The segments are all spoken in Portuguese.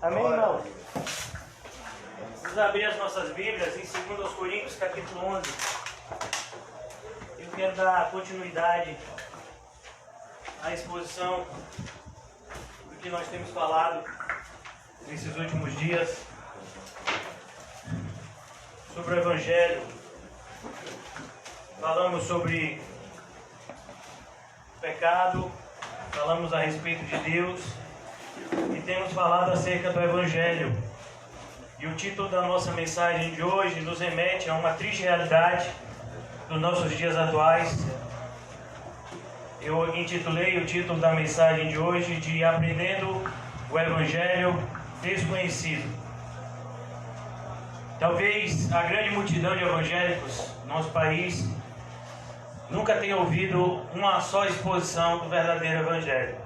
Amém, irmão? Vamos abrir as nossas Bíblias em 2 Coríntios, capítulo 11. Eu quero dar continuidade à exposição do que nós temos falado nesses últimos dias sobre o Evangelho. Falamos sobre pecado, falamos a respeito de Deus e temos falado acerca do Evangelho. E o título da nossa mensagem de hoje nos remete a uma triste realidade dos nossos dias atuais. Eu intitulei o título da mensagem de hoje de Aprendendo o Evangelho Desconhecido. Talvez a grande multidão de evangélicos no nosso país nunca tenha ouvido uma só exposição do verdadeiro Evangelho.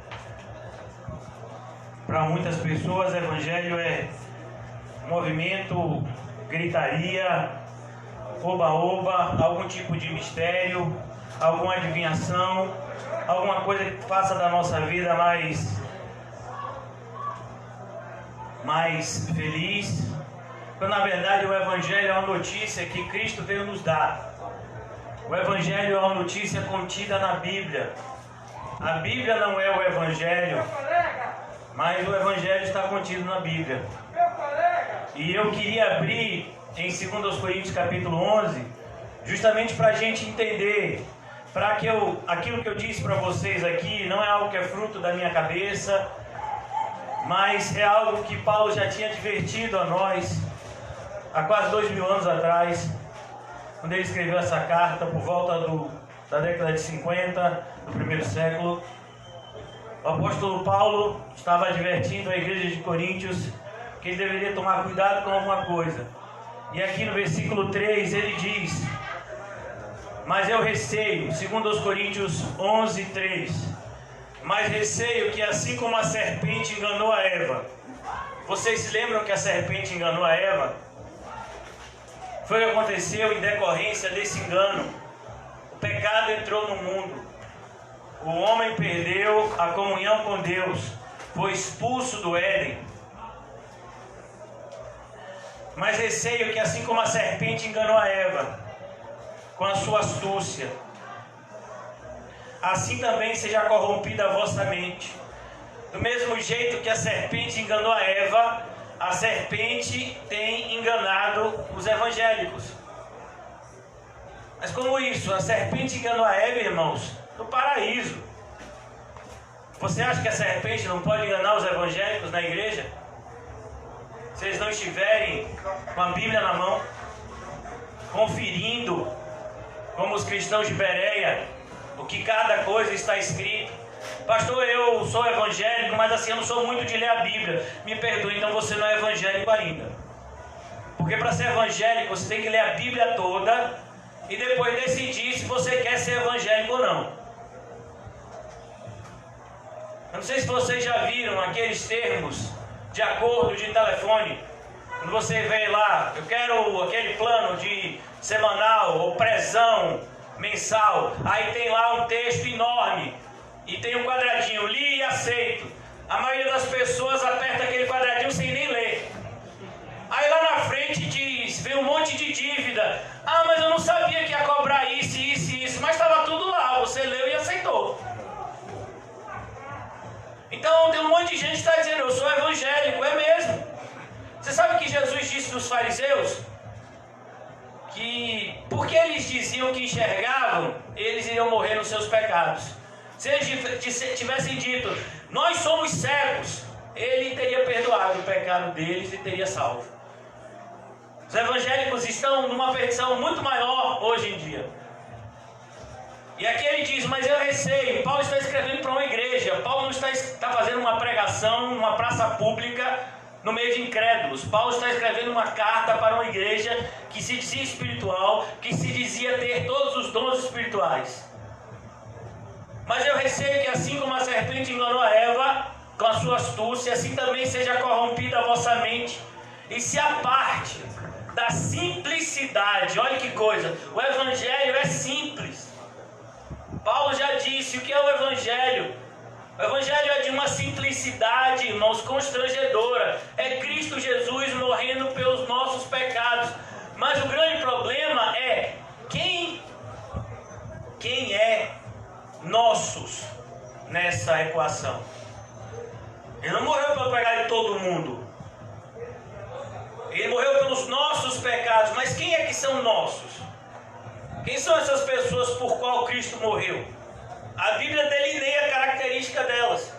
Para muitas pessoas, Evangelho é movimento, gritaria, oba-oba, algum tipo de mistério, alguma adivinhação, alguma coisa que faça da nossa vida mais feliz, quando na verdade o Evangelho é uma notícia que Cristo veio nos dar. O Evangelho é uma notícia contida na Bíblia. A Bíblia não é o Evangelho, mas o Evangelho está contido na Bíblia. E eu queria abrir em 2 Coríntios capítulo 11, justamente para a gente entender, para que aquilo que eu disse para vocês aqui não é algo que é fruto da minha cabeça, mas é algo que Paulo já tinha advertido a nós há quase 2000 anos atrás, quando ele escreveu essa carta por volta da década de 50, do primeiro século. O apóstolo Paulo estava advertindo a igreja de Coríntios que ele deveria tomar cuidado com alguma coisa. E aqui no versículo 3 ele diz: mas eu receio, 2 Coríntios 11, 3, mas receio que assim como a serpente enganou a Eva. Vocês se lembram que a serpente enganou a Eva? Foi o que aconteceu em decorrência desse engano. O pecado entrou no mundo. O homem perdeu a comunhão com Deus. Foi expulso do Éden. Mas receio que assim como a serpente enganou a Eva com a sua astúcia, assim também seja corrompida a vossa mente. Do mesmo jeito que a serpente enganou a Eva, a serpente tem enganado os evangélicos. Mas como isso? A serpente enganou a Eva, irmãos, no paraíso. Você acha que a serpente não pode enganar os evangélicos na igreja? Se eles não estiverem com a Bíblia na mão, conferindo, como os cristãos de Bereia, o que cada coisa está escrito. Pastor, eu sou evangélico, mas assim eu não sou muito de ler a Bíblia. Me perdoe, então você não é evangélico ainda. Porque para ser evangélico você tem que ler a Bíblia toda e depois decidir se você quer ser evangélico ou não. Eu não sei se vocês já viram aqueles termos de acordo de telefone. Quando você vê lá, eu quero aquele plano de semanal ou prezão mensal. Aí tem lá um texto enorme e tem um quadradinho, li e aceito. A maioria das pessoas aperta aquele quadradinho sem nem ler. Aí lá na frente diz, vem um monte de dívida. Ah, mas eu não sabia que ia cobrar isso, isso e isso. Mas estava tudo lá, você leu e aceitou. Então tem um monte de gente que está dizendo, eu sou evangélico, é mesmo. Você sabe o que Jesus disse dos fariseus? Que porque eles diziam que enxergavam, eles iriam morrer nos seus pecados. Se eles tivessem dito, nós somos cegos, ele teria perdoado o pecado deles e teria salvo. Os evangélicos estão numa perdição muito maior hoje em dia. E aqui ele diz, mas eu receio. Paulo está escrevendo para uma igreja. Paulo não está fazendo uma pregação numa praça pública no meio de incrédulos. Paulo está escrevendo uma carta para uma igreja que se dizia espiritual, que se dizia ter todos os dons espirituais. Mas eu receio que assim como a serpente enganou a Eva com a sua astúcia, assim também seja corrompida a vossa mente e se aparte da simplicidade. Olha que coisa, o Evangelho é simples. Paulo já disse o que é o Evangelho. O Evangelho é de uma simplicidade, irmãos, constrangedora. É Cristo Jesus morrendo pelos nossos pecados. Mas o grande problema é quem é nossos nessa equação. Ele não morreu pelo pecado de todo mundo. Ele morreu pelos nossos pecados. Mas quem é que são nossos? Quem são essas pessoas por qual Cristo morreu? A Bíblia delineia a característica delas.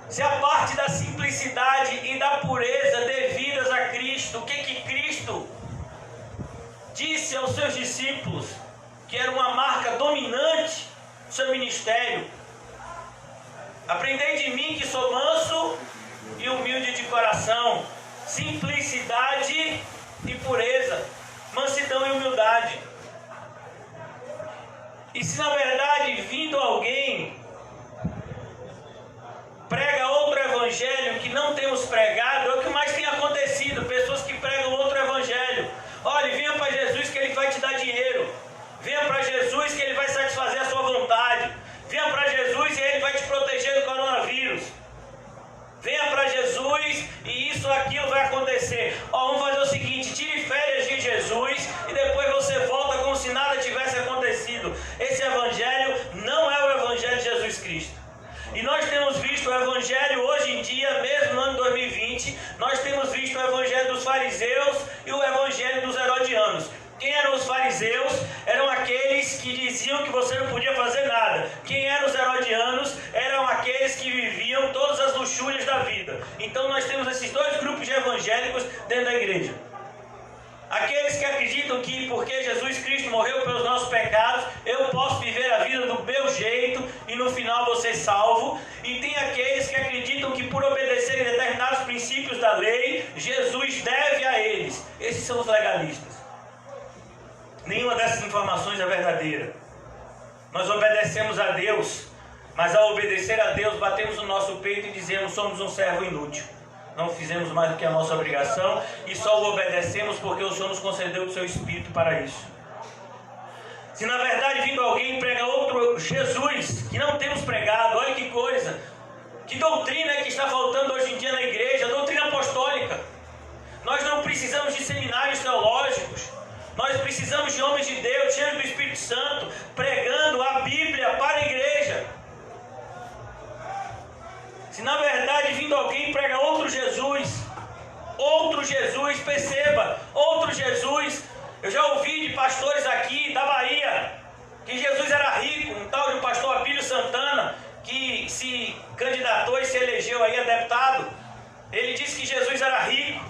Se a parte da simplicidade e da pureza devidas a Cristo, o que Cristo disse aos seus discípulos, que era uma marca dominante do seu ministério: aprendei de mim que sou manso e humilde de coração. Simplicidade e pureza, mansidão e humildade. E se na verdade vindo alguém prega outro evangelho que não temos pregado, é o que mais tem acontecido, pessoas que pregam outro evangelho. Olha, venha para Jesus que Ele vai te dar dinheiro. Venha para Jesus que Ele vai satisfazer a sua vontade. Venha para Jesus e Ele vai te proteger do coronavírus. Venha para Jesus e isso ou aquilo vai acontecer. Vamos fazer o seguinte: tire férias de Jesus e depois você volta como se nada tivesse acontecido. Esse evangelho não é o evangelho de Jesus Cristo. E nós temos visto o evangelho hoje em dia, mesmo no ano 2020, nós temos visto o evangelho dos fariseus e o evangelho dos herodianos. Quem eram os fariseus? Eram aqueles que diziam que você não podia fazer nada. Quem eram os herodianos? Eram aqueles que viviam todas as luxúrias da vida. Então nós temos esses dois grupos de evangélicos dentro da igreja. Aqueles que acreditam que porque Jesus Cristo morreu pelos nossos pecados, eu posso viver a vida do meu jeito e no final vou ser salvo. E tem aqueles que acreditam que por obedecerem determinados princípios da lei, Jesus deve a eles. Esses são os legalistas. Nenhuma dessas informações é verdadeira. Nós obedecemos a Deus, mas ao obedecer a Deus batemos no nosso peito e dizemos: somos um servo inútil. Não fizemos mais do que a nossa obrigação e só o obedecemos porque o Senhor nos concedeu o seu Espírito para isso. Se na verdade vindo alguém prega outro Jesus que não temos pregado, olha que coisa, que doutrina é que está faltando hoje em dia na igreja, a doutrina apostólica. Nós não precisamos de seminários teológicos, nós precisamos de homens de Deus, cheios do Espírito Santo, pregando a Bíblia para a igreja. Se na verdade vindo alguém prega outro Jesus, perceba, outro Jesus. Eu já ouvi de pastores aqui da Bahia que Jesus era rico, um tal de um pastor Abílio Santana, que se candidatou e se elegeu aí a deputado. Ele disse que Jesus era rico.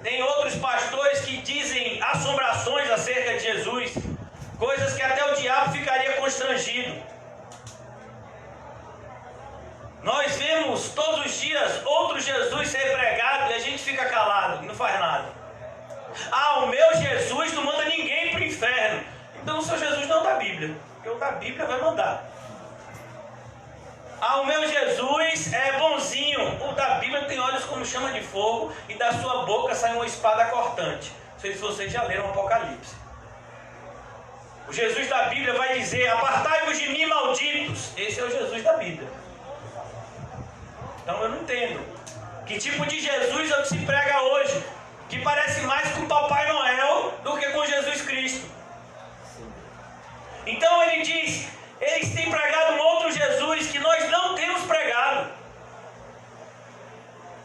Tem outros pastores que dizem assombrações acerca de Jesus, coisas que até o diabo ficaria constrangido. Nós vemos todos os dias outro Jesus ser pregado e a gente fica calado e não faz nada. O meu Jesus não manda ninguém para o inferno. Então o seu Jesus não é o da Bíblia, porque o da Bíblia vai mandar. O meu Jesus é bonzinho. O da Bíblia tem olhos como chama de fogo e da sua boca sai uma espada cortante. Não sei se vocês já leram o Apocalipse. O Jesus da Bíblia vai dizer: apartai-vos de mim, malditos. Esse é o Jesus da Bíblia. Então eu não entendo que tipo de Jesus é o que se prega hoje, que parece mais com Papai Noel do que com Jesus Cristo. Então ele diz: eles têm pregado um outro Jesus que nós não temos pregado,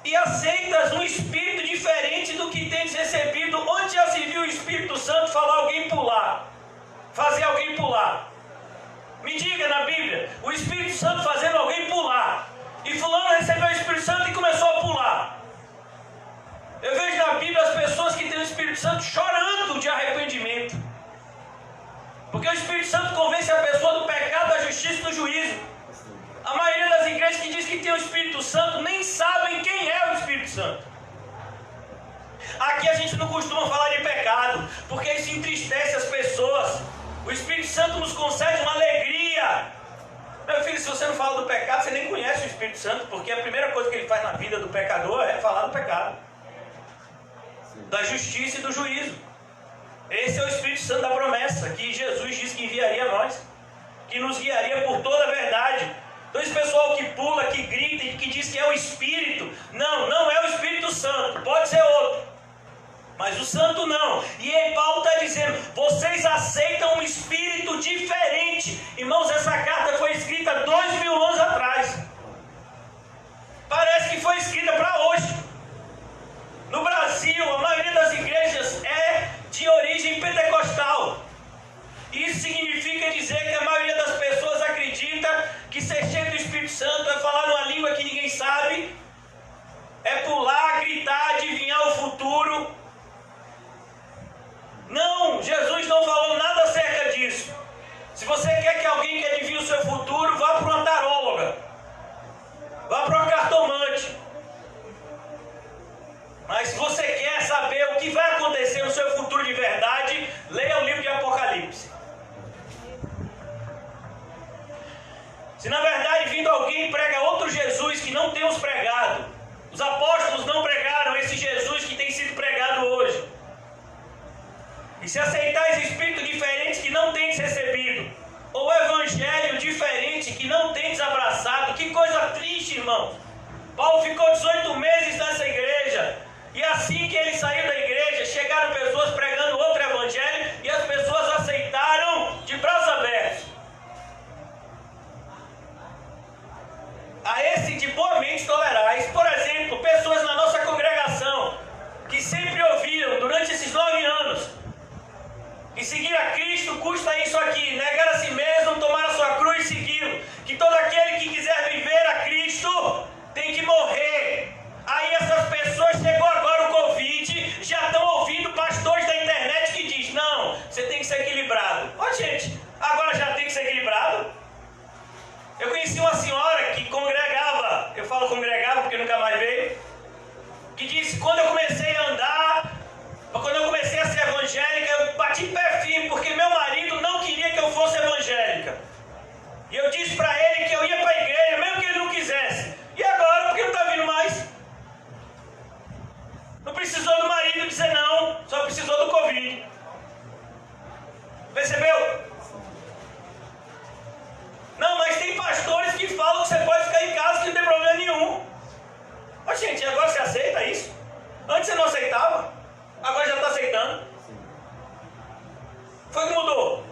e aceitas um espírito diferente do que tens recebido. Onde já se viu o Espírito Santo falar alguém pular, fazer alguém pular? Me diga na Bíblia o Espírito Santo fazendo alguém pular. E fulano recebeu o Espírito Santo e começou a pular. Eu vejo na Bíblia as pessoas que têm o Espírito Santo chorando de arrependimento, porque o Espírito Santo convence a pessoa do pecado, da justiça e do juízo. A maioria das igrejas que diz que tem o Espírito Santo nem sabem quem é o Espírito Santo. Aqui a gente não costuma falar de pecado, porque isso entristece as pessoas. O Espírito Santo nos concede uma alegria. Meu filho, se você não fala do pecado, você nem conhece o Espírito Santo, porque a primeira coisa que ele faz na vida do pecador é falar do pecado, da justiça e do juízo. Esse é o Espírito Santo da promessa, que Jesus disse que enviaria a nós, que nos guiaria por toda a verdade. Então esse pessoal que pula, que grita e que diz que é o Espírito, não é o Espírito Santo, pode ser outro, mas o Santo não. E aí Paulo está dizendo, vocês aceitam um Espírito diferente. Irmãos, essa carta foi escrita 2000 anos atrás, parece que foi escrita para hoje. No Brasil, a maioria das igrejas é de origem pentecostal. Isso significa dizer que a maioria das pessoas acredita que ser cheio do Espírito Santo é falar numa língua que ninguém sabe, é pular, gritar, adivinhar o futuro. Não, Jesus não falou nada acerca disso. Se você quer que alguém que adivinhe o seu futuro, vá para uma taróloga, vá para uma cartomante. Mas se você quer saber o que vai acontecer no seu futuro de verdade, leia o livro de Apocalipse. Se na verdade vindo alguém prega outro Jesus que não temos pregado, os apóstolos não pregaram esse Jesus que tem sido pregado hoje, e se aceitais espírito diferente que não tendes recebido, ou evangelho diferente que não tendes abraçado, que coisa triste, irmão. Paulo ficou 18 meses nessa igreja, e assim que ele saiu da igreja, chegaram pessoas pregando outro evangelho, e as pessoas aceitaram de braços abertos. A esse de boa mente tolerais, por exemplo, pessoas na nossa congregação, que sempre ouviram durante esses 9 anos, que seguir a Cristo custa isso aqui, negar a si mesmo, tomar a sua cruz e segui-lo, que todo aquele que quiser viver a Cristo tem que morrer. Aí essas pessoas, chegou agora o Covid, já estão ouvindo pastores da internet que diz, não, você tem que ser equilibrado. Ó gente, agora já tem que ser equilibrado? Eu conheci uma senhora que congregava, eu falo congregava porque nunca mais veio, que disse, quando eu comecei a andar, quando eu comecei a ser evangélica, eu bati pé firme, porque meu marido não queria que eu fosse evangélica. E eu disse para ele que eu ia para a igreja, mesmo que ele não quisesse. E agora, por que não está vindo mais? Não precisou do marido dizer não, só precisou do Covid. Percebeu? Não, mas tem pastores que falam que você pode ficar em casa que não tem problema nenhum. Mas gente, agora você aceita isso? Antes você não aceitava, agora já está aceitando. Foi que mudou.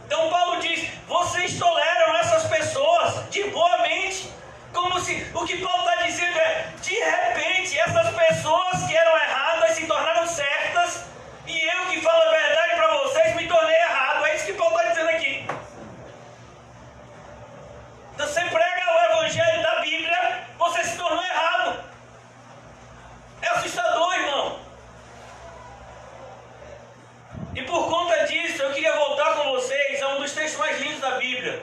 Então Paulo diz, vocês toleram essas pessoas de boa mente, como se, o que Paulo está dizendo é, de repente essas pessoas que eram erradas se tornaram certas, e eu que falo a verdade para vocês me tornei errado. É isso que Paulo está dizendo aqui. Então você prega o evangelho da Bíblia, você se tornou errado. É assustador, irmão. E por conta disso, eu queria voltar com vocês a um dos textos mais lindos da Bíblia.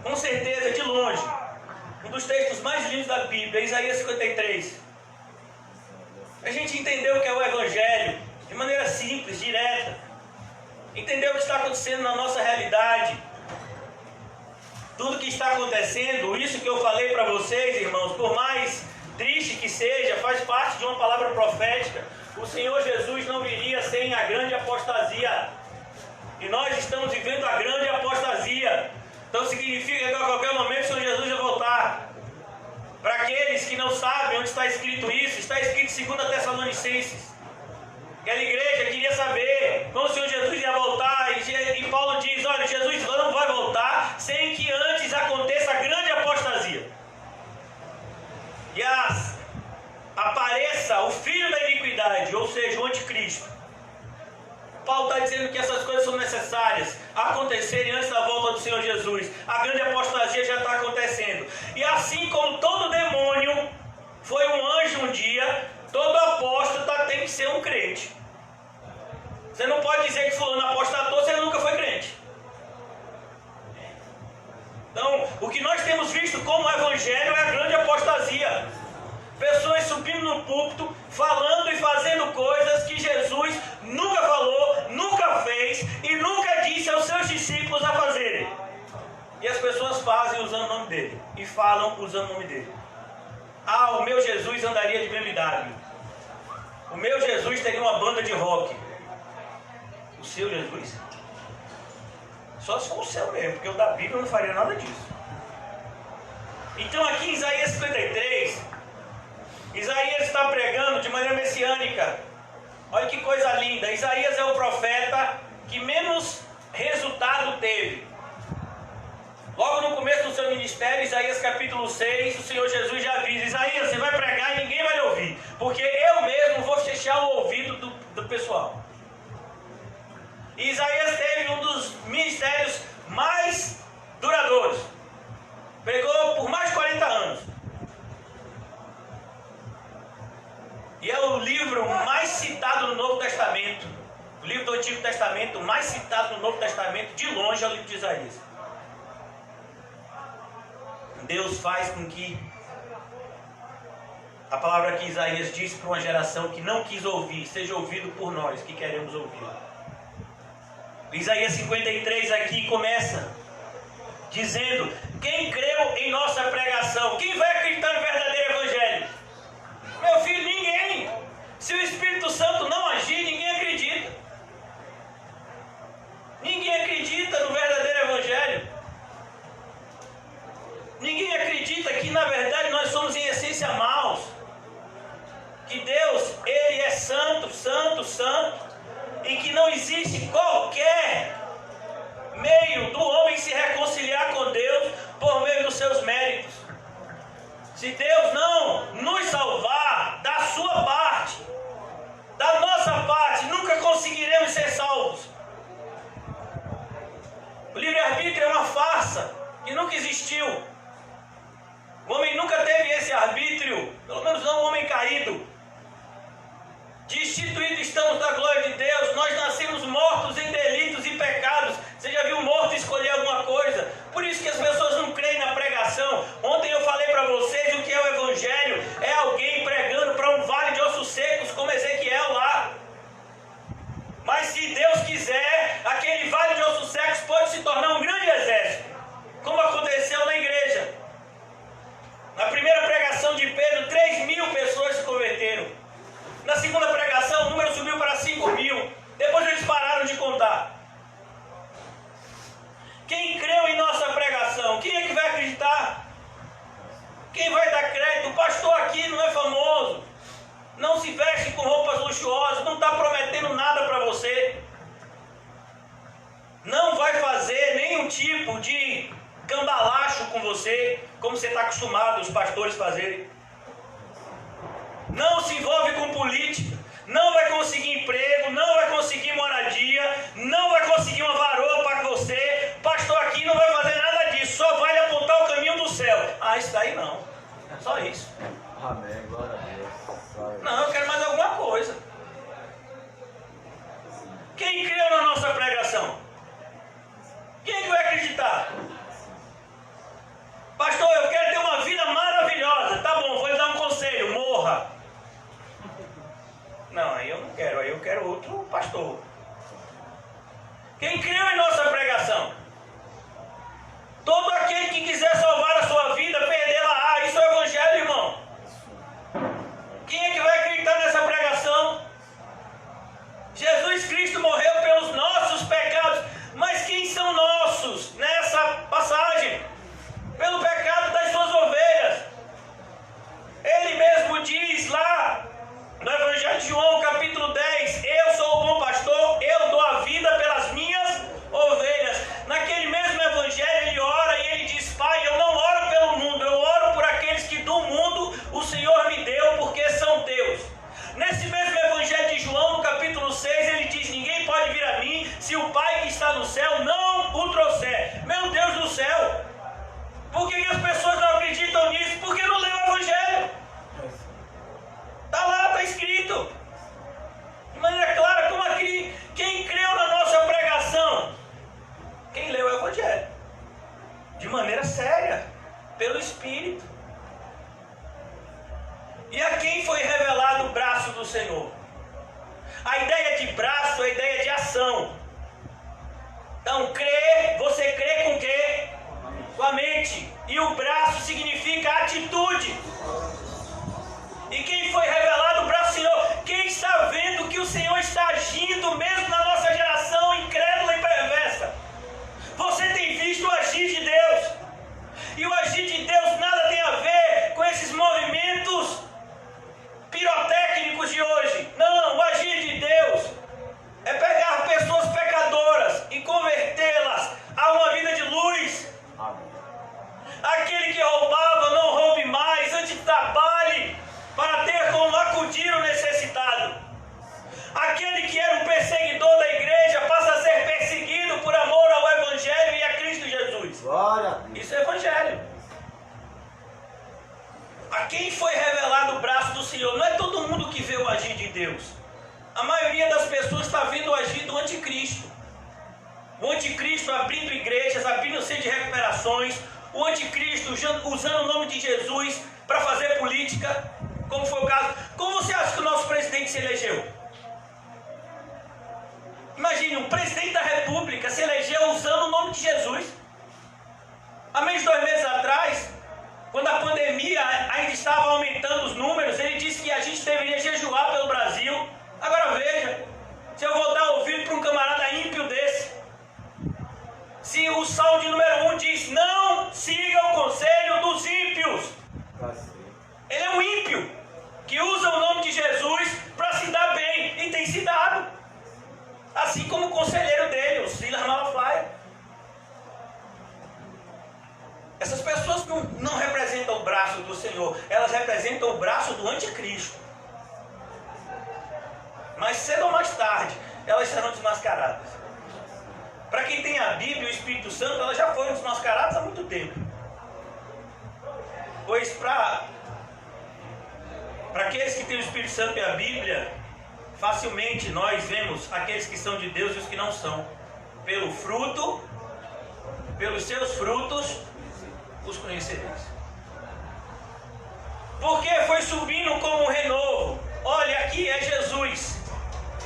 Com certeza, de longe, um dos textos mais lindos da Bíblia, Isaías 53. A gente entendeu o que é o Evangelho, de maneira simples, direta. Entender o que está acontecendo na nossa realidade. Tudo que está acontecendo, isso que eu falei para vocês, irmãos, por mais triste que seja, faz parte de uma palavra profética. O Senhor Jesus não viria sem a grande apostasia. E nós estamos vivendo a grande apostasia. Então significa que a qualquer momento o Senhor Jesus vai voltar. Para aqueles que não sabem onde está escrito isso, está escrito em 2 Tessalonicenses. Aquela igreja queria saber quando o Senhor Jesus ia voltar, e Paulo diz, olha, Jesus não vai voltar sem que antes aconteça a grande apostasia. E apareça o filho da iniquidade, ou seja, o anticristo. Paulo está dizendo que essas coisas são necessárias acontecerem antes da volta do Senhor Jesus. A grande apostasia já está acontecendo. E assim como todo demônio foi um anjo um dia, todo apóstata tem que ser um crente. Você não pode dizer que fulano apostatou se ele nunca foi crente. Então, o que nós temos visto como evangelho é a grande apostasia. Pessoas subindo no púlpito, falando e fazendo coisas que Jesus nunca falou, nunca fez e nunca disse aos seus discípulos a fazerem. E as pessoas fazem usando o nome dele e falam usando o nome dele. Ah, o meu Jesus andaria de BMW. O meu Jesus teria uma banda de rock. O seu Jesus? Só se for o seu mesmo, porque o da Bíblia não faria nada disso. Então aqui em Isaías 53, Isaías está pregando de maneira messiânica. Olha que coisa linda. Isaías é o profeta que menos resultado teve. Logo no começo do seu ministério, Isaías capítulo 6, o Senhor Jesus já avisa: Isaías, você vai pregar e ninguém vai lhe ouvir, porque eu mesmo vou fechar o ouvido do pessoal. E Isaías teve um dos ministérios mais duradouros. Pregou por mais de 40 anos. E é o livro mais citado no Novo Testamento. O livro do Antigo Testamento mais citado no Novo Testamento, de longe, é o livro de Isaías. Deus faz com que a palavra que Isaías disse para uma geração que não quis ouvir, seja ouvido por nós que queremos ouvir. Isaías 53 aqui começa dizendo: quem creu em nossa pregação? Quem vai acreditar no verdadeiro evangelho? Meu filho, ninguém. Se o Espírito Santo não agir, ninguém acredita. Ninguém acredita no verdadeiro evangelho. Ninguém acredita que na verdade nós somos em essência maus. Que Deus, Ele é santo, santo, santo. E que não existe qualquer meio do homem se reconciliar com Deus por meio dos seus méritos. Se Deus não nos salvar da sua parte, da nossa parte, nunca conseguiremos ser salvos. O livre-arbítrio é uma farsa que nunca existiu. O homem nunca teve esse arbítrio, pelo menos não o homem caído. Destituídos estamos da glória de Deus. Nós nascemos mortos em delitos e pecados. Você já viu um morto escolher alguma coisa? Por isso que as pessoas não creem na pregação. Ontem eu falei para vocês o que é o evangelho. É alguém pregando para um vale de ossos secos, como Ezequiel lá. Mas se Deus quiser, aquele vale de ossos secos pode se tornar um grande exército, como aconteceu na igreja. Na primeira pregação de Pedro, 3.000 pessoas se converteram. Na segunda pregação, o número subiu para 5.000. Depois eles pararam de contar. Quem creu em nossa pregação? Quem é que vai acreditar? Quem vai dar crédito? O pastor aqui não é famoso, não se veste com roupas luxuosas, não está prometendo nada para você, não vai fazer nenhum tipo de cambalacho com você, como você está acostumado os pastores fazerem. Não se envolve com política, não vai conseguir emprego, não vai conseguir moradia, não vai conseguir uma varoa para você. Pastor aqui não vai fazer nada disso, só vai lhe apontar o caminho do céu. Ah, isso daí não, só isso. Amém, glória a Deus. Não, eu quero mais alguma coisa. Quem creu na nossa pregação? Quem é que vai acreditar? Pastor, eu quero ter uma vida maravilhosa. Tá bom, vou lhe dar um conselho: morra. Não, aí eu não quero, aí eu quero outro pastor. Quem creu em nossa pregação? Todo aquele que quiser salvar a sua vida, perdê-la. Isso é o evangelho, irmão. Quem é que vai acreditar nessa pregação? Jesus Cristo morreu pelos nossos pecados. Mas quem são nossos nessa passagem? Pelo pecado das suas ovelhas. Ele mesmo diz lá no Evangelho de João, capítulo 10, eu sou o bom pastor, eu dou a vida pelas minhas ovelhas. Naquele mesmo Evangelho ele ora e ele diz: Pai, eu não oro pelo mundo, eu oro por aqueles que do mundo o Senhor me deu, porque são teus. Nesse mesmo Evangelho de João, no capítulo 6, ele diz: ninguém pode vir a mim se o Pai que está no céu não o trouxer. Meu Deus do céu! Por que as pessoas não acreditam nisso? Porque não lêem o Evangelho. Está lá, está escrito de maneira clara, como aqui. Quem creu na nossa pregação? Quem leu o Evangelho de maneira séria, pelo Espírito. E a quem foi revelado o braço do Senhor? A ideia de braço é a ideia de ação. Então, crer, você crê com o quê? Com a mente. E o braço significa atitude. E quem foi revelado o braço do Senhor? Quem está vendo que o Senhor está agindo mesmo na nossa geração incrédula e perversa? Aquele que roubava, não roube mais, antes trabalhe para ter como acudir o necessitado. Aquele que era um perseguidor da igreja passa a ser perseguido por amor ao Evangelho e a Cristo Jesus. Glória a Deus. Isso é Evangelho. A quem foi revelado o braço do Senhor? Não é todo mundo que vê o agir de Deus. A maioria das pessoas está vendo o agir do anticristo. O anticristo abrindo igrejas, abrindo centro de recuperações. O anticristo usando o nome de Jesus para fazer política, como foi o caso. Como você acha que o nosso presidente se elegeu? Imagine, um presidente da república se elegeu usando o nome de Jesus. Há menos de 2 meses atrás, quando a pandemia ainda estava aumentando os números, ele disse que a gente deveria jejuar pelo Brasil. Agora veja, se eu vou dar ouvido para um camarada ímpio desse, se o Salmo de número 1 diz, não siga o conselho dos ímpios. Ele é um ímpio, que usa o nome de Jesus para se dar bem, e tem se dado. Assim como o conselheiro dele, o Silas Malafaia. Essas pessoas não representam o braço do Senhor, elas representam o braço do anticristo. Mas cedo ou mais tarde, elas serão desmascaradas. Para quem tem a Bíblia e o Espírito Santo, elas já foram desmascaradas há muito tempo. Pois para aqueles que têm o Espírito Santo e a Bíblia, facilmente nós vemos aqueles que são de Deus e os que não são. Pelo fruto, pelos seus frutos, os conhecereis. Porque foi subindo como um renovo. Olha, aqui é Jesus.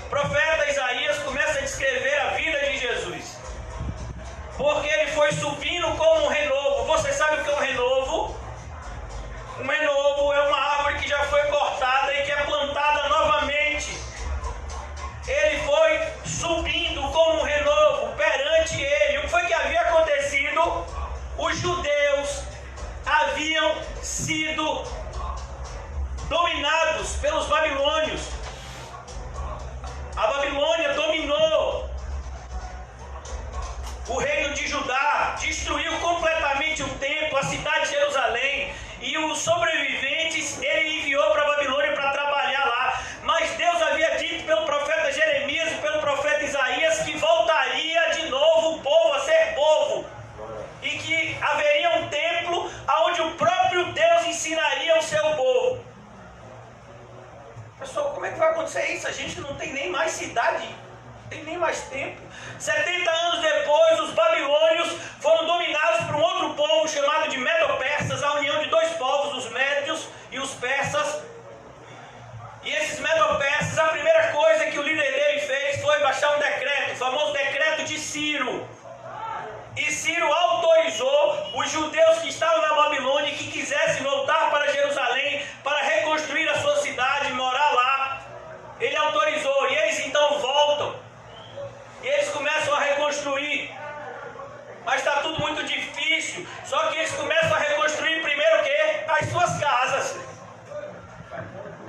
O profeta Isaías começa a descrever a vida de Jesus. Porque ele foi subindo como um renovo. Você sabe o que é um renovo? Um renovo é uma árvore que já foi cortada e que é plantada novamente. Ele foi subindo como um renovo perante ele. O que foi que havia acontecido? Os judeus haviam sido dominados pelos babilônios. A Babilônia dominou o reino de Judá, destruiu completamente o templo, a cidade de Jerusalém, e os sobreviventes ele enviou para a Babilônia para trabalhar lá. Mas Deus havia dito pelo profeta Jeremias e pelo profeta Isaías que voltaria de novo o povo a ser povo, e que haveria um templo onde o próprio Deus ensinaria o seu povo. Pessoal, como é que vai acontecer isso? A gente não tem nem mais cidade, não tem nem mais tempo. 70 anos depois, os babilônios foram dominados por um outro povo chamado de Medo-Persas, a união de 2 povos, os médios e os persas. E esses Medo-Persas, a primeira coisa que o líder dele fez foi baixar um decreto, o famoso decreto de Ciro. E Ciro autorizou os judeus que estavam na Babilônia e que quisessem voltar para Jerusalém para reconstruir a sua cidade e morar lá. Ele autorizou, e eles então voltam. E eles começam a reconstruir. Mas está tudo muito difícil. Só que eles começam a reconstruir primeiro o quê? As suas casas.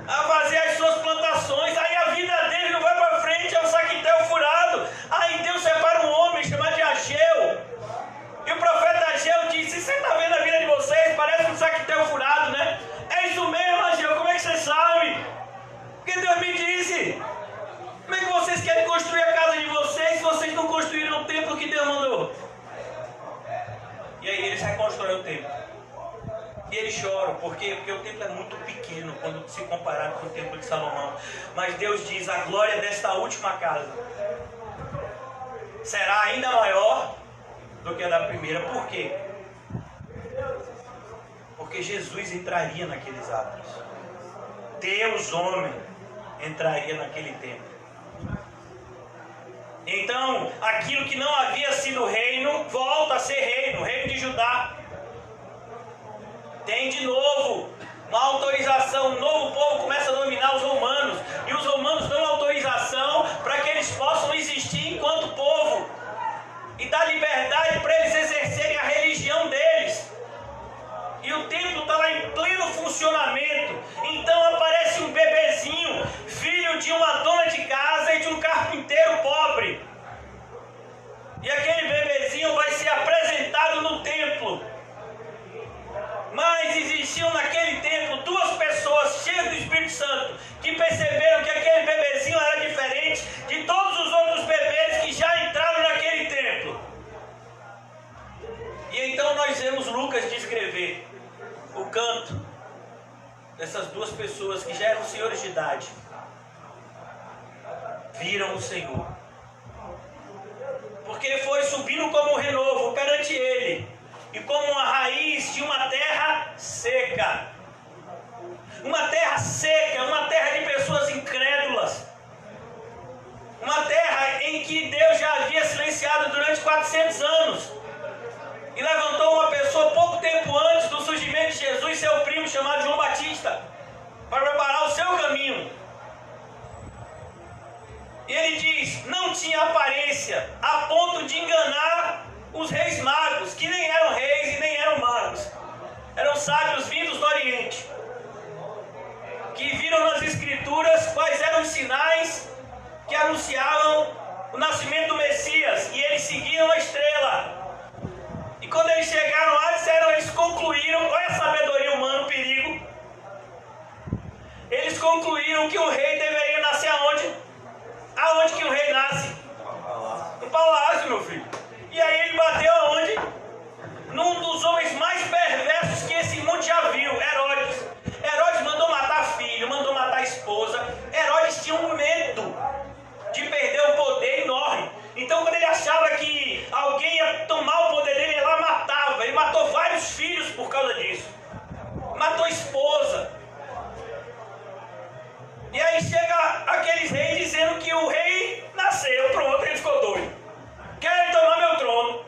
A fazer as suas plantações. Aí a vida deles não vai para frente, é um saquetel furado. Aí Deus separa um homem chamado de Ageu. E o profeta Ageu disse, você está vendo a vida de vocês? Parece um saquetel furado, né? É isso mesmo, Ageu, como é que você sabe? Porque Deus me disse. Como é que vocês querem construir a casa de vocês se vocês não construíram o templo que Deus mandou? E aí eles reconstroem o templo. E eles choram, por quê? Porque o templo é muito pequeno quando se comparado com o templo de Salomão. Mas Deus diz, a glória desta última casa será ainda maior do que a da primeira. Por quê? Porque Jesus entraria naqueles átrios. Deus, homem, entraria naquele templo. Então, aquilo que não havia sido reino, volta a ser reino, o reino de Judá. Tem de novo uma autorização, um novo povo começa a dominar os romanos. E os romanos dão autorização para que eles possam existir enquanto povo. E dá liberdade para eles exercerem a religião deles. E o templo está lá em pleno funcionamento. Então aparece um bebezinho, filho de uma dona de casa e de um carpinteiro pobre. E aquele bebezinho vai ser apresentado no templo. nós vemos Lucas descrever o canto dessas duas pessoas que já eram senhores de idade, viram o Senhor. Porque ele foi subindo como um renovo perante ele, e como uma raiz de uma terra seca. Uma terra seca, uma terra de pessoas incrédulas. Uma terra em que Deus já havia silenciado durante 400 anos. E levantou uma pessoa pouco tempo antes do surgimento de Jesus, seu primo chamado João Batista, para preparar o seu caminho. E ele diz, não tinha aparência a ponto de enganar os reis magos, que nem eram reis e nem eram magos. Eram sábios vindos do Oriente, que viram nas Escrituras quais eram os sinais que anunciavam o nascimento do Messias, e eles seguiam a estrela. E quando eles chegaram lá, eles concluíram, olha a sabedoria humana, o perigo. Eles concluíram que o rei deveria nascer aonde? Aonde que o rei nasce? No palácio, meu filho. E aí ele bateu aonde? Num dos homens mais perversos que esse mundo já viu, Herodes. Herodes mandou matar filho, mandou matar esposa. Herodes tinha um medo de perder o poder enorme. Então quando ele achava que alguém ia tomar o poder dele, ele lá matava. Ele matou vários filhos por causa disso. Matou esposa. E aí chega aqueles reis dizendo que o rei nasceu, pronto, ele ficou doido. Querem tomar meu trono.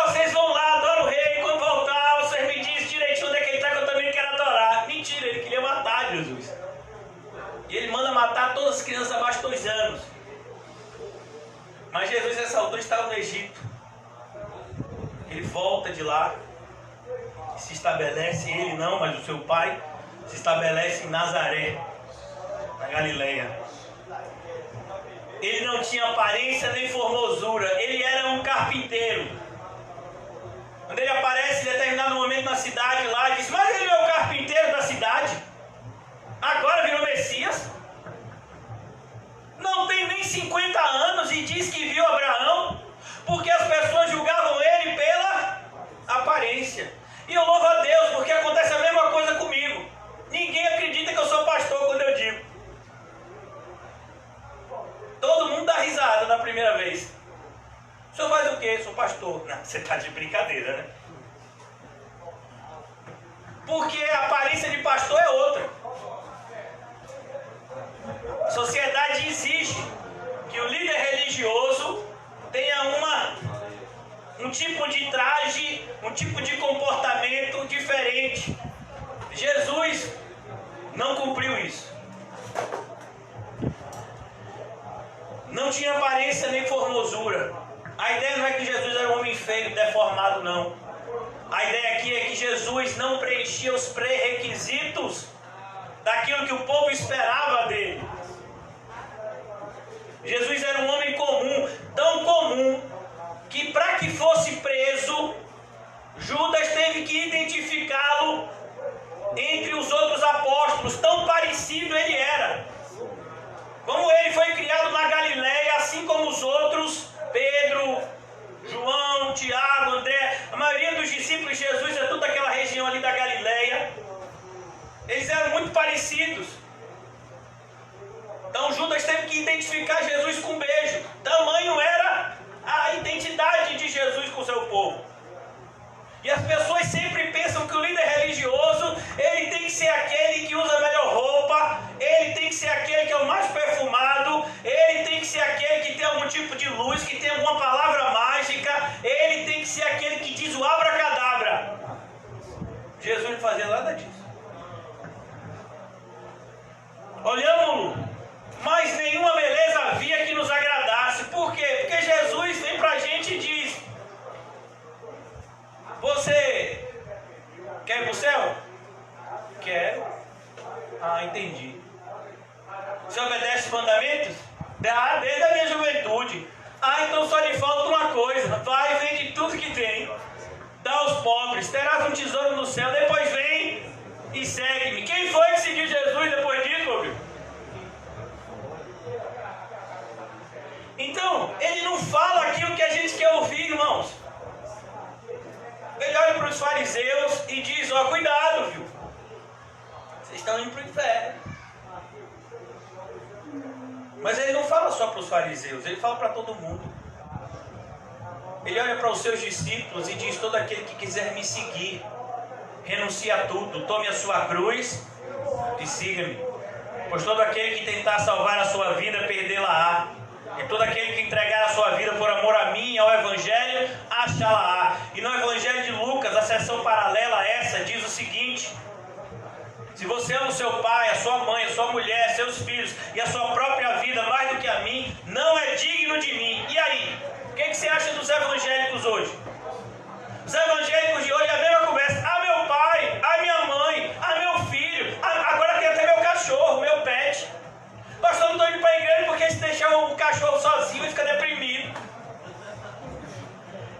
Vocês vão lá, adoram o rei, quando voltar, vocês me dizem direitinho onde é que ele está, que eu também quero adorar. Mentira, ele queria matar Jesus. E ele manda matar todas as crianças abaixo de 2 anos. Mas Jesus nessa altura estava no Egito. Ele volta de lá, se estabelece, ele não, mas o seu pai, se estabelece em Nazaré, na Galileia. Ele não tinha aparência nem formosura, ele era um carpinteiro. Quando ele aparece em determinado momento na cidade lá, diz, mas ele é o carpinteiro da cidade? Agora virou Messias? Não tem nem 50 anos e diz que viu Abraão, porque as pessoas julgavam ele pela aparência. E eu louvo a Deus, porque acontece a mesma coisa comigo. Ninguém acredita que eu sou pastor quando eu digo. Todo mundo dá risada na primeira vez. O senhor faz o quê? Sou pastor. Não, você está de brincadeira, né? Porque a aparência de pastor é outra. A sociedade exige que o líder religioso tenha um tipo de traje, um tipo de comportamento diferente. Jesus não cumpriu isso. Não tinha aparência nem formosura. A ideia não é que Jesus era um homem feio, deformado, não. A ideia aqui é que Jesus não preenchia os pré-requisitos daquilo que o povo esperava dele. Jesus era um homem comum, tão comum, que para que fosse preso, Judas teve que identificá-lo entre os outros apóstolos, tão parecido ele era. Como ele foi criado na Galileia, assim como os outros, Pedro, João, Tiago, André, a maioria dos discípulos de Jesus é toda aquela região ali da Galileia. Eles eram muito parecidos. Então Judas teve que identificar Jesus com um beijo. Tamanho era a identidade de Jesus com o seu povo. E as pessoas sempre pensam que o líder religioso, ele tem que ser aquele que usa a melhor roupa, ele tem que ser aquele que é o mais perfumado, ele tem que ser aquele que tem algum tipo de luz, que tem alguma palavra mágica, ele tem que ser aquele que diz o abracadabra. Jesus não fazia nada disso. Olhamos-lo, mas nenhuma beleza havia que nos agradasse. Por quê? Porque Jesus vem pra gente e diz: você quer ir pro céu? Quero. Ah, entendi. Você obedece os mandamentos? Desde a minha juventude. Ah, então só lhe falta uma coisa. Vai, vende tudo que tem, dá aos pobres, terás um tesouro no céu. Depois vem e segue-me. Quem foi que seguiu Jesus depois disso, meu filho? Então, ele não fala aquilo que a gente quer ouvir, irmãos. os fariseus e diz, ó, cuidado, viu? Vocês estão indo para o inferno. Mas ele não fala só para os fariseus, ele fala para todo mundo. Ele olha para os seus discípulos e diz, todo aquele que quiser me seguir, renuncie a tudo, tome a sua cruz e siga-me. Pois todo aquele que tentar salvar a sua vida, perdê-la-á. E todo aquele que entregar a sua vida por amor a mim e ao Evangelho, achá-la-á. E no Evangelho de Lucas, a seção paralela a essa, diz o seguinte: se você ama o seu pai, a sua mãe, a sua mulher, seus filhos e a sua própria vida mais do que a mim, não é digno de mim. E aí? O que você acha dos evangélicos hoje? Os evangélicos de hoje é a mesma conversa. Ah, meu pai, ah, minha mãe, ah, meu filho, agora tem até meu cachorro, meu pet. Pastor, não estou indo para a igreja porque se deixar o cachorro sozinho ele fica deprimido.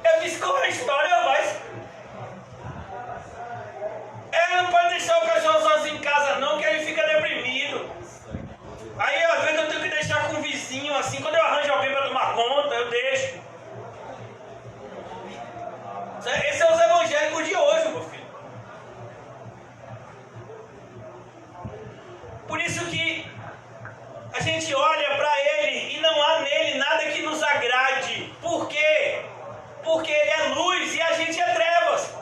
Eu disse, como a história vai? Não pode deixar o cachorro sozinho em casa não, que ele fica deprimido. Aí às vezes eu tenho que deixar com um vizinho assim, quando eu arranjo alguém para tomar conta, eu deixo. Esses são os evangélicos de hoje, meu filho. Por isso que a gente olha para ele e não há nele nada que nos agrade. Por quê? Porque ele é luz e a gente é trevas.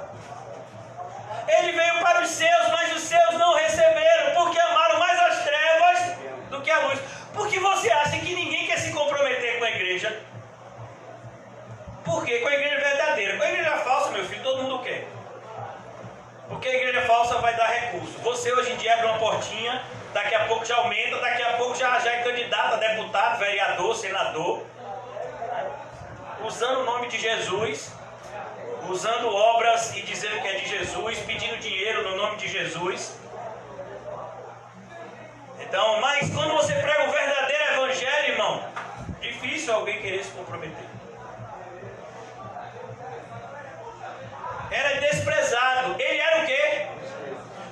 Ele veio para os seus, mas os seus não receberam, porque amaram mais as trevas do que a luz. Por que você acha que ninguém quer se comprometer com a igreja? Por quê? Com a igreja verdadeira. Com a igreja falsa, meu filho, todo mundo quer. Porque a igreja falsa vai dar recurso. Você hoje em dia abre uma portinha, daqui a pouco já aumenta, daqui a pouco já é candidato a deputado, vereador, senador. Usando o nome de Jesus, usando obras e dizendo que é de Jesus, pedindo dinheiro no nome de Jesus. Então, mas quando você prega o verdadeiro evangelho, irmão, difícil alguém querer se comprometer. Era desprezado. Ele era o quê?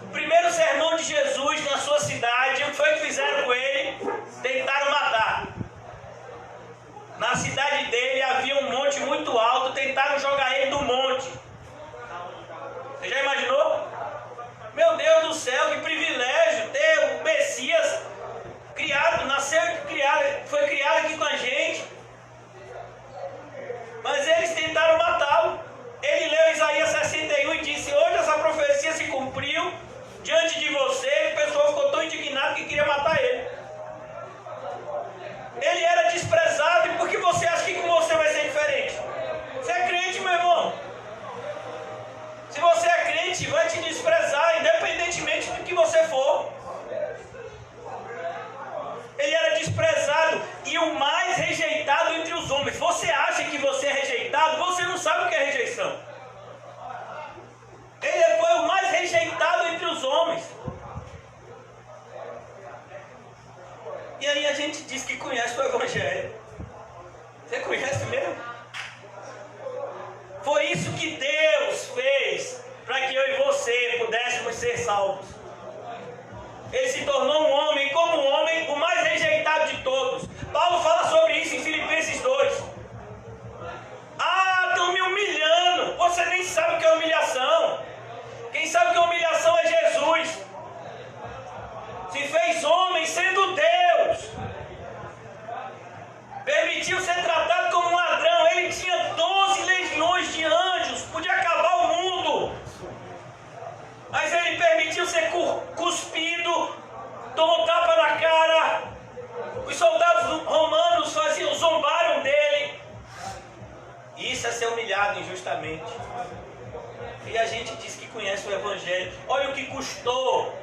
O primeiro sermão de Jesus na sua cidade, o que foi que fizeram com ele? Tentaram matar. Na cidade dele havia um monte muito alto, tentaram jogar ele do monte. Você já imaginou? Meu Deus do céu, que privilégio ter o Messias criado, nasceu e foi criado aqui com a gente. Mas eles tentaram matá-lo. Ele leu Isaías 61 e disse, hoje essa profecia se cumpriu diante de você. O pessoal ficou tão indignado que queria matar ele. Ele era desprezado. E por que você acha que com você vai ser diferente? Você é crente, meu irmão. Se você é crente, vai te desprezar, independentemente do que você for. Ele era desprezado e o mais rejeitado entre os homens. Você acha que você é rejeitado? Você não sabe o que é rejeição. Ele foi o mais rejeitado entre os homens. E aí a gente diz que conhece o Evangelho. Você conhece mesmo? Foi isso que Deus fez para que eu e você pudéssemos ser salvos. Ele se tornou um homem, como um homem, o mais rejeitado de todos. Paulo fala sobre isso em Filipenses 2. Ah, estão me humilhando. Você nem sabe o que é humilhação. Quem sabe o que é humilhação é Jesus. Se fez homem sendo Deus. Permitiu ser tratado como um ladrão. Ele tinha 12 legiões de anjos. Podia acabar o mundo. Mas ele permitiu ser cuspido. Tomou tapa na cara. Os soldados romanos zombaram dele. Isso é ser humilhado injustamente. E a gente diz que conhece o Evangelho. Olha o que custou.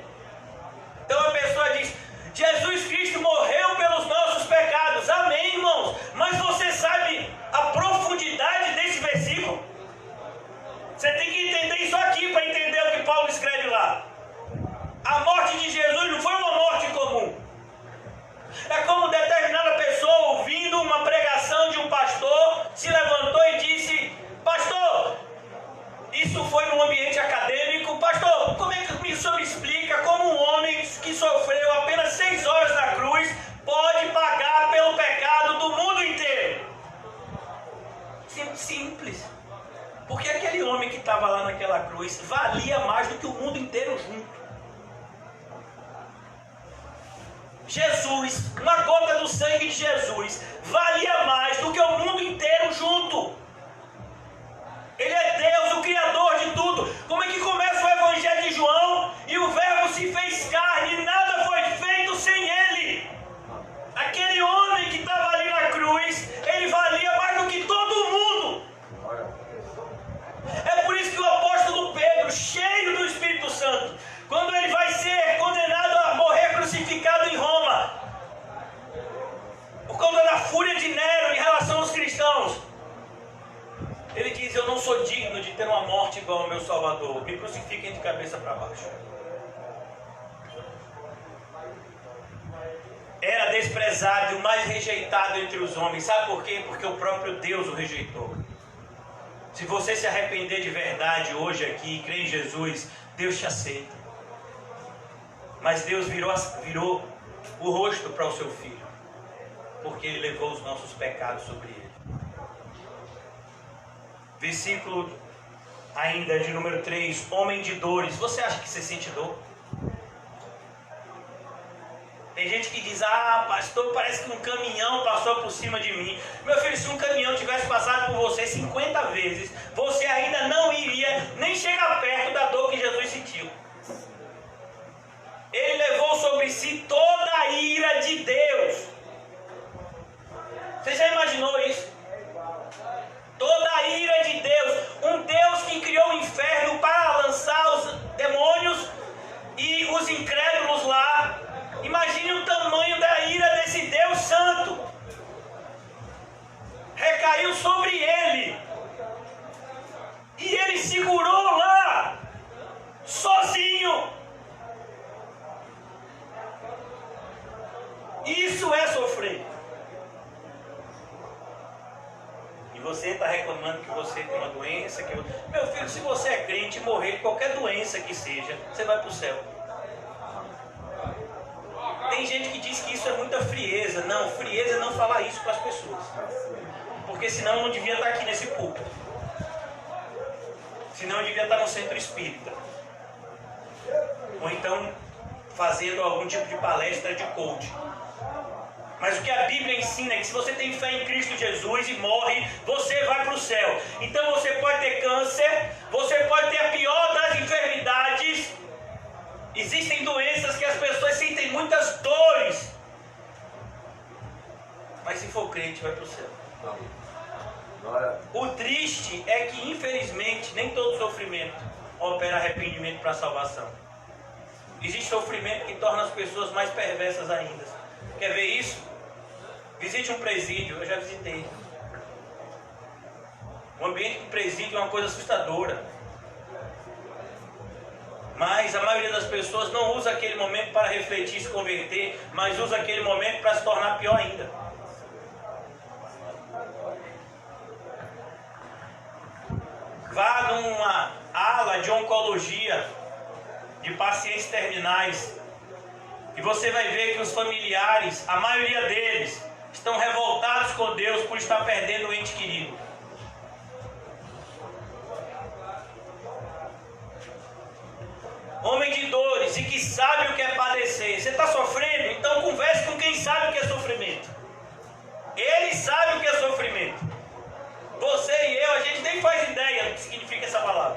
Então a pessoa diz, Jesus Cristo morreu pelos nossos pecados. Amém, irmãos? Mas você sabe a profundidade desse versículo? Você tem que entender isso aqui para entender o que Paulo escreve lá. A morte de Jesus não foi uma morte comum. É como determinada pessoa ouvindo uma pregação de um pastor, se levantou e disse, pastor, isso foi num ambiente acadêmico, pastor, como é que o senhor me explica como um homem que sofreu apenas 6 horas na cruz pode pagar pelo pecado do mundo inteiro? Simples. Porque aquele homem que estava lá naquela cruz valia mais do que o mundo inteiro junto. Jesus, uma gota do sangue de Jesus, valia mais do que o mundo inteiro junto. Ele é Deus, o Criador de tudo. Como é que começa o Evangelho de João? E o Verbo se fez carne e nada foi feito sem Ele. Aquele homem que estava ali na cruz, ele valia mais do que todo mundo. É por isso que o apóstolo Pedro, cheio do Espírito Santo, quando ele vai ser condenado a morrer crucificado em Roma, por causa da fúria de Nero em relação aos cristãos, ele diz: eu não sou digno de ter uma morte igual ao meu Salvador, me crucifiquem de cabeça para baixo. Era desprezado e o mais rejeitado entre os homens. Sabe por quê? Porque o próprio Deus o rejeitou. Se você se arrepender de verdade hoje aqui, crê em Jesus, Deus te aceita. Mas Deus virou o rosto para o seu filho, porque Ele levou os nossos pecados sobre Ele. Versículo ainda de número 3, homem de dores. Você acha que você sente dor? Tem gente que diz: ah, pastor, parece que um caminhão passou por cima de mim. Meu filho, se um caminhão tivesse passado por você 50 vezes, você ainda não iria nem chegar perto da dor que Jesus sentiu. Ele levou sobre si toda a ira de Deus. Você já imaginou isso? Toda a ira de Deus. Um Deus que criou o inferno para lançar os demônios e os incrédulos lá. Imagine o tamanho da ira desse Deus santo. Recaiu sobre ele. E ele segurou lá, sozinho. Isso é sofrer. E você está reclamando que você tem uma doença. Meu filho, se você é crente e morrer de qualquer doença que seja, você vai para o céu. Tem gente que diz que isso é muita frieza. Não, frieza é não falar isso para as pessoas. Porque senão eu não devia estar aqui nesse púlpito. Senão eu devia estar no centro espírita. Ou então fazendo algum tipo de palestra de coaching. Mas o que a Bíblia ensina é que se você tem fé em Cristo Jesus e morre, você vai para o céu. Então você pode ter câncer, você pode ter a pior das enfermidades. Existem doenças que as pessoas sentem muitas dores. Mas se for crente, vai para o céu. O triste é que, infelizmente, nem todo sofrimento opera arrependimento para a salvação. Existe sofrimento que torna as pessoas mais perversas ainda. Quer ver isso? Visite um presídio. Eu já visitei. O ambiente de presídio é uma coisa assustadora. Mas a maioria das pessoas não usa aquele momento para refletir e se converter, mas usa aquele momento para se tornar pior ainda. Vá numa ala de oncologia, de pacientes terminais, e você vai ver que os familiares, a maioria deles, estão revoltados com Deus por estar perdendo um ente querido. Homem de dores e que sabe o que é padecer. Você está sofrendo? Então converse com quem sabe o que é sofrimento. Ele sabe o que é sofrimento. Você e eu, a gente nem faz ideia do que significa essa palavra.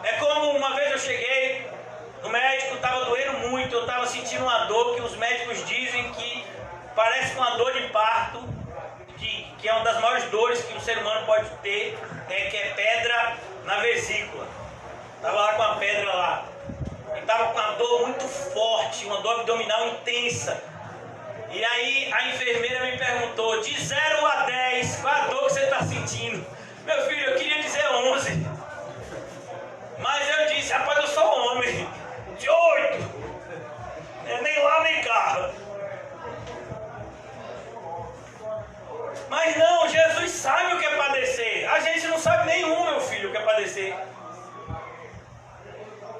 É como uma vez eu cheguei no médico, estava doendo muito, eu estava sentindo uma dor que os médicos dizem que parece uma dor de parto, que é uma das maiores dores que o ser humano pode ter, que é pedra na vesícula. Estava lá com a pedra lá. E estava com uma dor muito forte, uma dor abdominal intensa. E aí a enfermeira me perguntou, de 0 a 10, qual a dor que você está sentindo? Meu filho, eu queria dizer 11. Mas eu disse, rapaz, eu sou homem. De 8. Nem lá, nem cá. Mas não, Jesus sabe o que é padecer. A gente não sabe nenhum, meu filho, o que é padecer.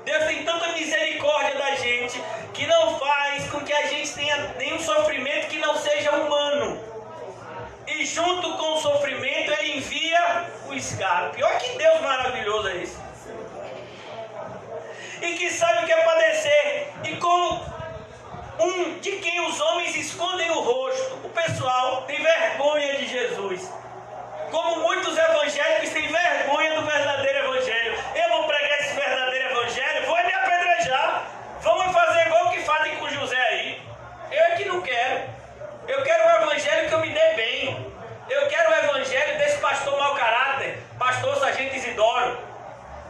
Deus tem tanta misericórdia da gente que não faz com que a gente tenha nenhum sofrimento que não seja humano. E junto com o sofrimento Ele envia o o escape. Olha que Deus maravilhoso é esse. E que sabe o que é padecer. E como um de quem os homens escondem o rosto, o pessoal tem vergonha de Jesus. Como muitos evangélicos têm vergonha do verdadeiro evangelho. Eu vou pregar esse verdadeiro evangelho, vou me apedrejar. Vamos fazer igual o que fazem com José aí. Eu é que não quero. Eu quero o evangelho que eu me dê bem. Eu quero o evangelho desse pastor mau caráter, pastor Sargento Isidoro.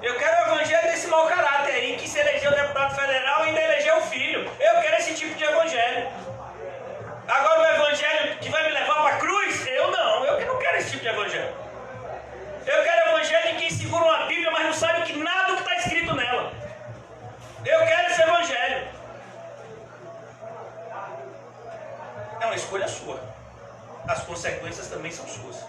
Eu quero o evangelho desse mau caráter aí, que se elegeu deputado federal e ainda elegeu o filho. Eu quero esse tipo de evangelho. Agora o evangelho que vai me levar para a cruz, eu não quero esse tipo de evangelho. Eu quero o evangelho de quem segura uma Bíblia, mas não sabe que nada do que está escrito nela. Eu quero esse evangelho. É uma escolha sua. As consequências também são suas.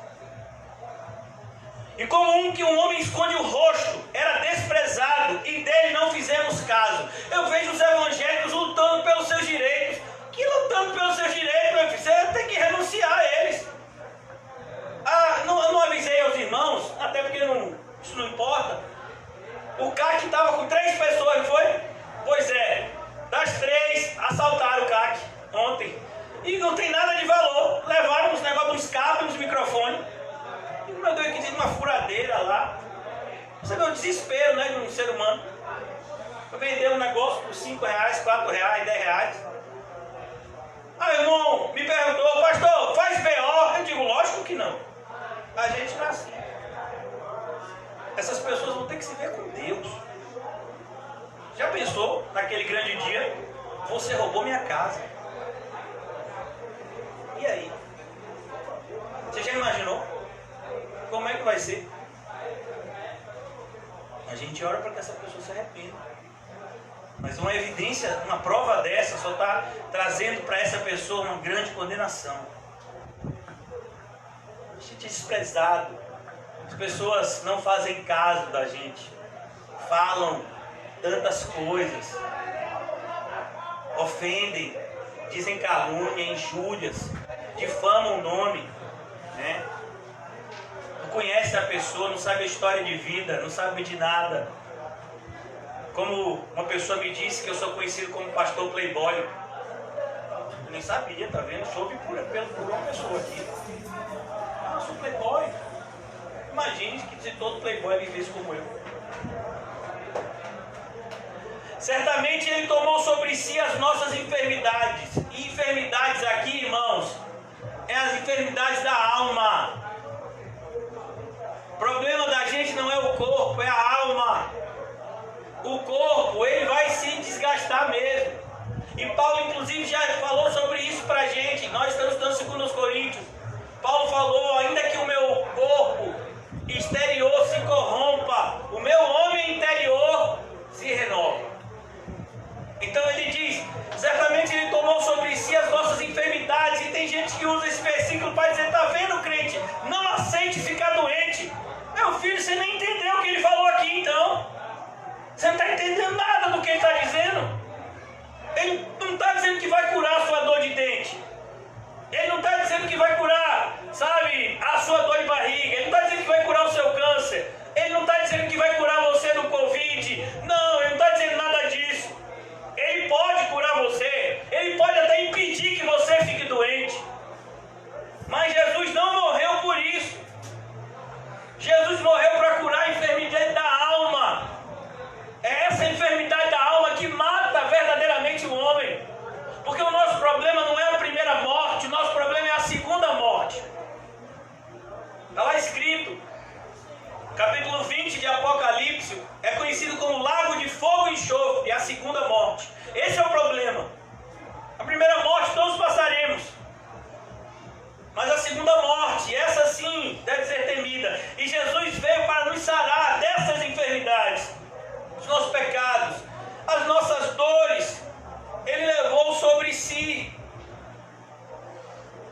E como que um homem esconde o rosto, era desprezado e dele não fizemos caso. Eu vejo os evangélicos lutando pelos seus direitos. Que lutando pelos seus direitos, meu filho? Você tem que renunciar a eles. Eu não avisei aos irmãos, até porque isso não importa. O CAC estava com 3 pessoas, não foi? Pois é, das 3, assaltaram o CAC ontem. E não tem nada de valor. Levaram os negócios dos cabos, dos microfones. E meu Deus, que diz uma furadeira lá. Você vê o desespero, né, de um ser humano. Eu vender um negócio por R$5, R$4, R$10. Aí o irmão me perguntou, pastor, faz BO? Eu digo, lógico que não. A gente não é assim. Essas pessoas vão ter que se ver com Deus. Já pensou naquele grande dia? Você roubou minha casa. E aí? Você já imaginou? Como é que vai ser? A gente ora para que essa pessoa se arrependa. Mas uma evidência, uma prova dessa só está trazendo para essa pessoa uma grande condenação. A gente é desprezado. As pessoas não fazem caso da gente. Falam tantas coisas. Ofendem, dizem calúnia, injúrias, difamam o nome, né? Não conhece a pessoa, não sabe a história de vida, não sabe de nada. Como uma pessoa me disse que eu sou conhecido como pastor playboy. Eu nem sabia, tá vendo? Soube por uma pessoa aqui. Eu sou playboy. Imagine que se todo playboy vivesse como eu. Certamente ele tomou sobre si as nossas enfermidades. E enfermidades aqui, irmãos, é as enfermidades da alma. O problema da gente não é o corpo, é a alma. O corpo, ele vai se desgastar mesmo. E Paulo, inclusive, já falou sobre isso pra gente. Nós estamos estudando 2 Coríntios. Paulo falou, ainda que o meu corpo exterior se corrompa, o meu homem interior se renova. Então ele diz, certamente ele tomou sobre si as nossas enfermidades. E tem gente que usa esse versículo para dizer, tá vendo, crente? Não aceite ficar doente. Meu filho, você nem entendeu o que ele falou aqui então. Você não está entendendo nada do que ele está dizendo. Ele não está dizendo que vai curar a sua dor de dente. Ele não está dizendo que vai curar, sabe, a sua dor de barriga. Ele não está dizendo que vai curar o seu câncer. Ele não está dizendo que vai curar você do Covid. Não, ele não está dizendo nada disso. Ele pode curar você. Ele pode até impedir que você fique doente. Mas Jesus não morreu por isso. Jesus morreu para curar a enfermidade da alma. É essa enfermidade da alma que mata verdadeiramente o homem. Porque o nosso problema não é a primeira morte, o nosso problema é a segunda morte. Está lá escrito, capítulo 20 de Apocalipse, é conhecido como lago de fogo e enxofre, a segunda morte. Esse é o problema. A primeira morte todos passaremos. Mas a segunda morte, essa sim, deve ser temida. E Jesus veio para nos sarar dessas enfermidades, os nossos pecados, as nossas dores. Ele levou sobre si.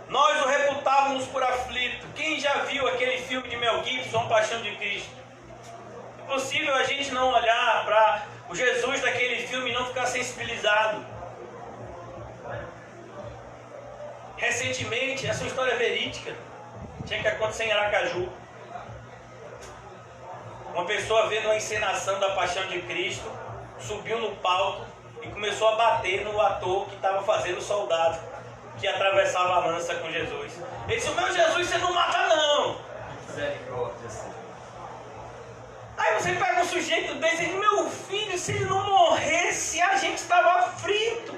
Nós o reputávamos por aflito. Quem já viu aquele filme de Mel Gibson, Paixão de Cristo? É possível a gente não olhar para o Jesus daquele filme e não ficar sensibilizado. Recentemente, essa é uma história verídica, tinha que acontecer em Aracaju. Uma pessoa vendo a encenação da Paixão de Cristo, subiu no palco e começou a bater no ator que estava fazendo o soldado, que atravessava a lança com Jesus. Ele disse: o meu Jesus você não mata não. Misericórdia, Senhor. Aí você pega um sujeito desse e diz: meu filho, se ele não morresse, a gente estava frito.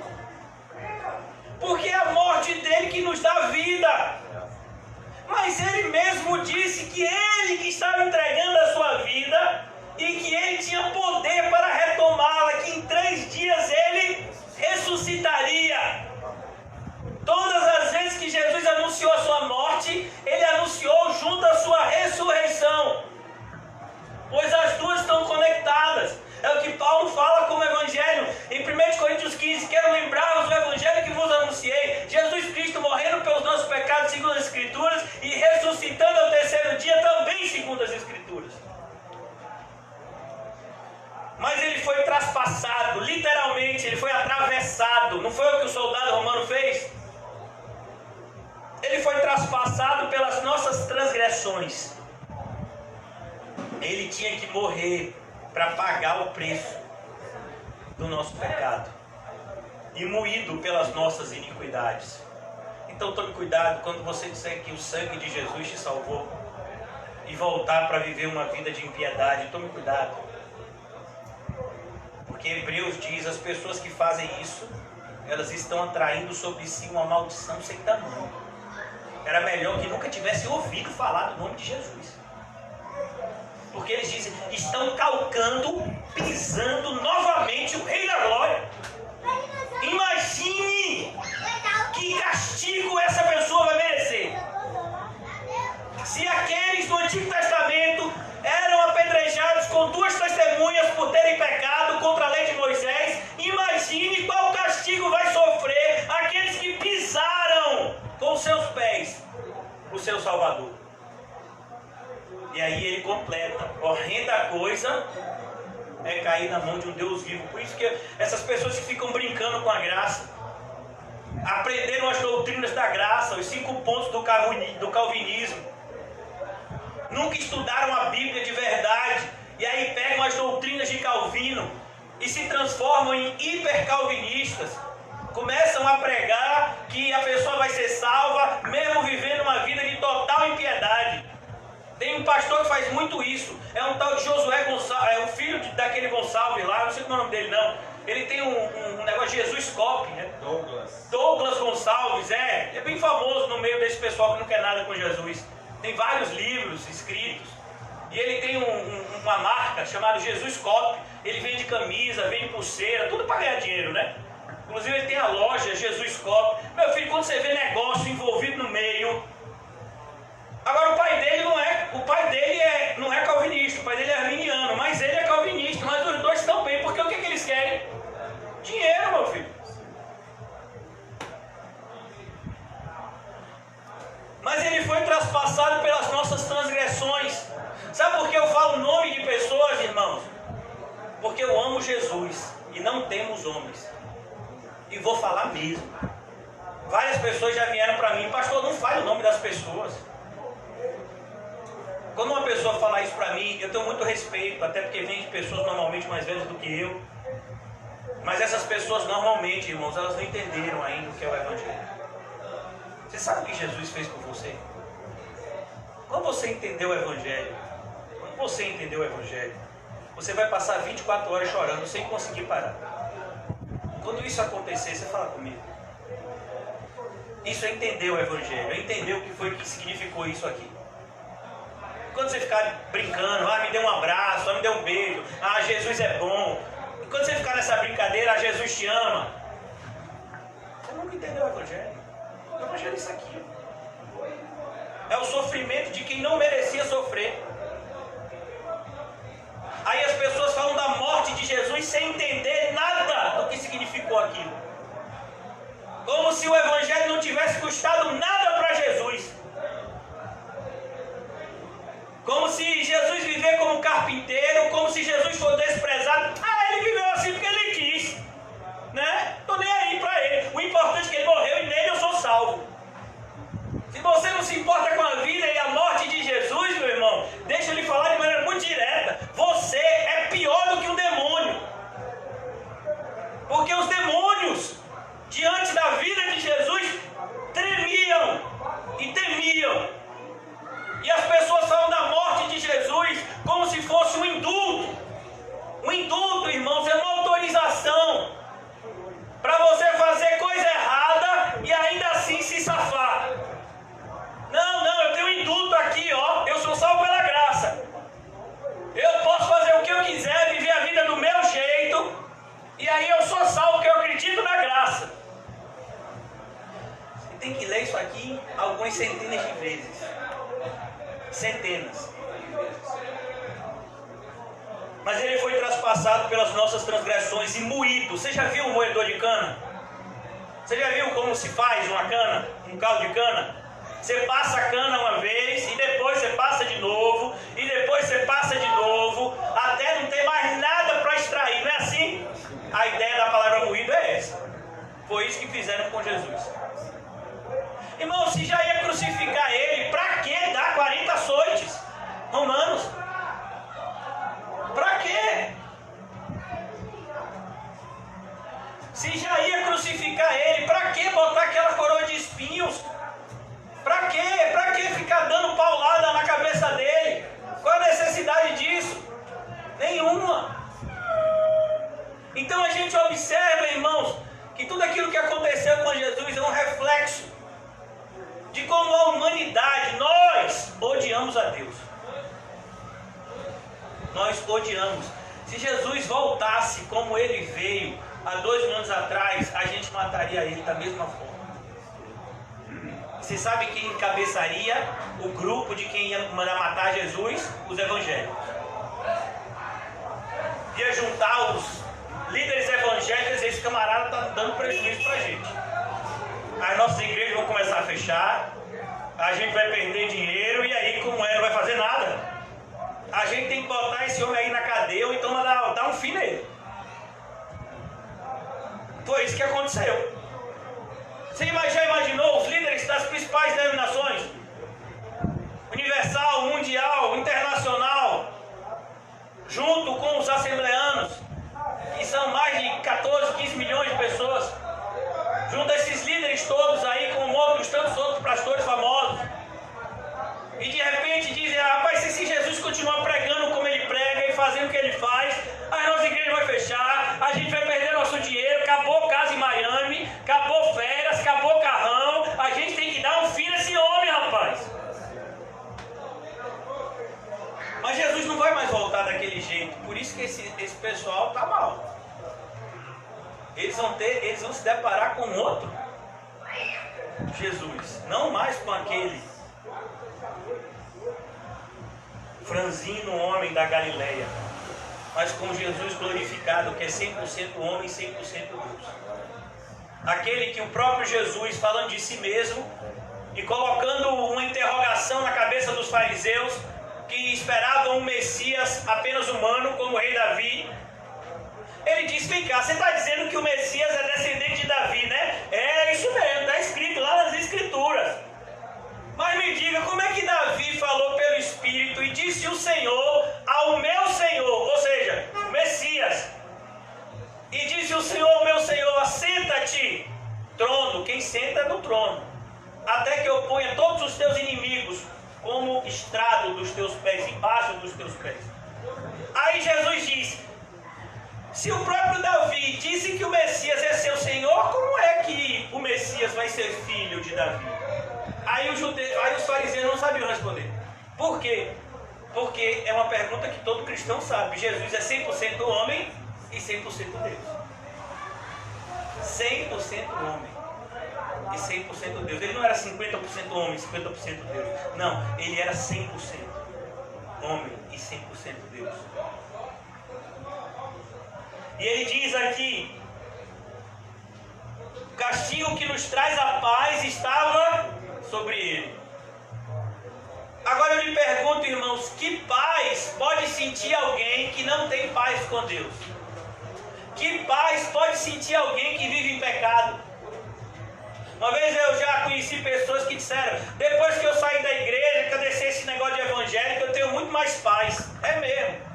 Porque é a morte dele que nos dá vida. Mas ele mesmo disse que ele que estava entregando a sua vida e que ele tinha poder para retomá-la, que em 3 dias ele ressuscitaria. Todas as vezes que Jesus anunciou a sua morte, ele anunciou junto a sua ressurreição. Pois as duas estão conectadas. É o que Paulo fala como evangelho em 1 Coríntios 15. Quero lembrar-vos do evangelho que vos anunciei. Jesus Cristo morrendo pelos nossos pecados segundo as Escrituras e ressuscitando ao 3º dia também segundo as Escrituras. Mas ele foi traspassado, literalmente, ele foi atravessado. Não foi o que o soldado romano fez? Ele foi traspassado pelas nossas transgressões. Ele tinha que morrer para pagar o preço do nosso pecado e moído pelas nossas iniquidades. Então tome cuidado quando você disser que o sangue de Jesus te salvou e voltar para viver uma vida de impiedade. Tome cuidado, porque Hebreus diz: as pessoas que fazem isso, elas estão atraindo sobre si uma maldição sem tamanho. Era melhor que nunca tivesse ouvido falar do nome de Jesus. Porque eles dizem: estão calcando, pisando novamente o Rei da Glória. Imagine que castigo essa pessoa vai merecer. Se aqueles do Antigo Testamento eram apedrejados com 2 testemunhas por terem pecado contra a lei de Moisés, imagine qual castigo vai sofrer aqueles que pisaram com seus pés o seu Salvador. E aí ele completa: horrenda coisa é cair na mão de um Deus vivo. Por isso que essas pessoas que ficam brincando com a graça, aprenderam as doutrinas da graça, os 5 pontos do calvinismo, nunca estudaram a Bíblia de verdade, e aí pegam as doutrinas de Calvino e se transformam em hipercalvinistas. Começam a pregar que a pessoa vai ser salva mesmo vivendo uma vida de total impiedade. Tem um pastor que faz muito isso. É um tal de Josué Gonçalves, é o filho daquele Gonçalves lá, não sei qual é o nome dele não. Ele tem um negócio de Jesus Cop, né? Douglas Gonçalves, é bem famoso no meio desse pessoal que não quer nada com Jesus. Tem vários livros escritos. E ele tem uma marca chamada Jesus Cop. Ele vende camisa, vende pulseira, tudo para ganhar dinheiro, né? Inclusive ele tem a loja Jesus Cop. Meu filho, quando você vê negócio envolvido no meio... Agora o pai dele não é calvinista, o pai dele é arminiano, mas ele é calvinista, mas os dois estão bem, porque o que eles querem? Dinheiro, meu filho. Mas ele foi traspassado pelas nossas transgressões. Sabe por que eu falo o nome de pessoas, irmãos? Porque eu amo Jesus e não temos homens. E vou falar mesmo. Várias pessoas já vieram para mim: pastor, não fale o nome das pessoas. Quando uma pessoa fala isso para mim, eu tenho muito respeito, até porque vem de pessoas normalmente mais velhas do que eu. Mas essas pessoas normalmente, irmãos, elas não entenderam ainda o que é o Evangelho. Você sabe o que Jesus fez por você? Quando você entendeu o Evangelho, você vai passar 24 horas chorando sem conseguir parar. Quando isso acontecer, você fala comigo: isso é entender o Evangelho, é entender o que foi que significou isso aqui. Quando você ficar brincando: me dê um abraço, me dê um beijo, Jesus é bom. E quando você ficar nessa brincadeira: Jesus te ama, você nunca entendeu o Evangelho. O Evangelho é isso aqui. É o sofrimento de quem não merecia sofrer. Aí as pessoas falam da morte de Jesus sem entender nada do que significou aquilo. Como se o Evangelho não tivesse custado nada para Jesus. Como se Jesus viver como carpinteiro, como se Jesus for desprezado. Ele viveu assim porque ele quis, né? Tô nem aí para ele. O importante é que ele morreu e nele eu sou salvo. Se você não se importa com a vida e a morte de Jesus, meu irmão, deixa eu lhe falar de maneira muito direta. E aí eu sou salvo porque eu acredito na graça. Você tem que ler isso aqui algumas centenas de vezes. Centenas. Mas ele foi traspassado pelas nossas transgressões e moído. Você já viu um moedor de cana? Você já viu como se faz uma cana? Um caldo de cana? Você passa a cana uma vez, e depois você passa de novo, e depois você passa de novo, até não ter mais nada para extrair, não é assim? A ideia da palavra moído é essa. Foi isso que fizeram com Jesus. Irmão, se já ia crucificar ele, para que dar 40 açoites? Romanos. Para quê? Se já ia crucificar ele, para que botar aquela coroa de espinhos? Para quê? Para que ficar dando paulada na cabeça dele? Qual a necessidade disso? Nenhuma. Então a gente observa, irmãos, que tudo aquilo que aconteceu com Jesus é um reflexo de como a humanidade, nós odiamos a Deus. Nós odiamos. Se Jesus voltasse como ele veio há 2 anos atrás, a gente mataria ele da mesma forma. Você sabe quem encabeçaria o grupo de quem ia mandar matar Jesus? Os evangélicos. Ia juntar os líderes evangélicos e esse camarada está dando prejuízo para a gente. As nossas igrejas vão começar a fechar, a gente vai perder dinheiro, e aí, como é, não vai fazer nada. A gente tem que botar esse homem aí na cadeia ou então dar um fim nele. Foi isso que aconteceu. Você já imaginou os líderes das principais denominações? Universal, mundial, internacional, junto com os assembleanos, que são mais de 14, 15 milhões de pessoas, junto a esses líderes todos aí, com outros tantos outros pastores famosos, e de repente dizem, rapaz, se esse Jesus continuar pregando como ele prega e fazendo o que ele faz, a nossa igreja vai fechar, a gente vai perder nosso dinheiro, acabou casa em Miami, acabou férias, acabou carrão, a gente tem que dar um fim nesse homem, rapaz. Mas Jesus não vai mais voltar daquele jeito, por isso que esse pessoal está mal. Eles vão se deparar com outro Jesus, não mais com aquele franzino homem da Galileia, mas com Jesus glorificado, que é 100% homem e 100% Deus. Aquele que o próprio Jesus, falando de si mesmo e colocando uma interrogação na cabeça dos fariseus, que esperavam um Messias apenas humano, como o rei Davi, ele disse, vem cá, você está dizendo que o Messias é descendente de Davi, né? É isso mesmo, está escrito lá nas Escrituras. Mas me diga, como é que Davi falou pelo Espírito e disse o Senhor ao meu Senhor, ou seja, o Messias, e disse o Senhor ao meu Senhor, assenta-te, trono, quem senta é no trono, até que eu ponha todos os teus inimigos como estrado dos teus pés, embaixo dos teus pés. Aí Jesus diz, se o próprio Davi disse que o Messias é seu Senhor, como é que o Messias vai ser filho de Davi? Aí os fariseus não sabiam responder. Por quê? Porque é uma pergunta que todo cristão sabe. Jesus é 100% homem e 100% Deus. 100% homem e 100% Deus. Ele não era 50% homem e 50% Deus. Não, ele era 100% homem e 100% Deus. E ele diz aqui, o castigo que nos traz a paz estava sobre ele. Agora eu lhe pergunto, irmãos, que paz pode sentir alguém que não tem paz com Deus? Que paz pode sentir alguém que vive em pecado? Uma vez eu já conheci pessoas que disseram, depois que eu saí da igreja, que eu desci esse negócio de evangélico, eu tenho muito mais paz. É mesmo.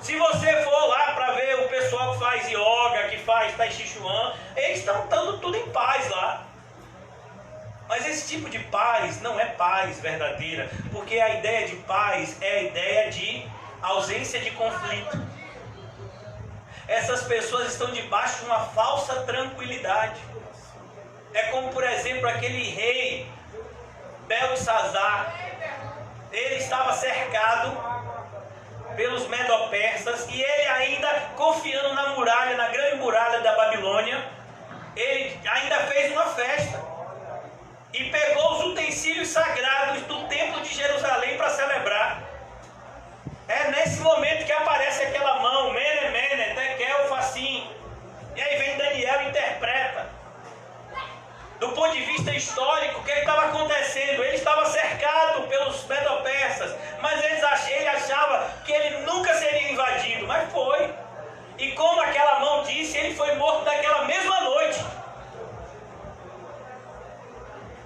Se você for lá para ver o pessoal que faz yoga, que faz Tai Chi Chuan, eles estão dando tudo em paz lá. Mas esse tipo de paz não é paz verdadeira, porque a ideia de paz é a ideia de ausência de conflito. Essas pessoas estão debaixo de uma falsa tranquilidade. É como, por exemplo, aquele rei Beltesazar. Ele estava cercado pelos Medo-Persas. recompensas, e ele ainda, confiando na muralha, na grande muralha da Babilônia, ele ainda fez uma festa e pegou os utensílios sagrados do templo de Jerusalém para celebrar. É nesse momento que aparece aquela mão, Mene, Mene, Tekel, Facim. E aí vem Daniel e interpreta. Do ponto de vista histórico, o que estava acontecendo? Ele estava cercado pelos medo-persas, mas ele achava que ele nunca seria invadido, mas foi. E como aquela mão disse, ele foi morto naquela mesma noite.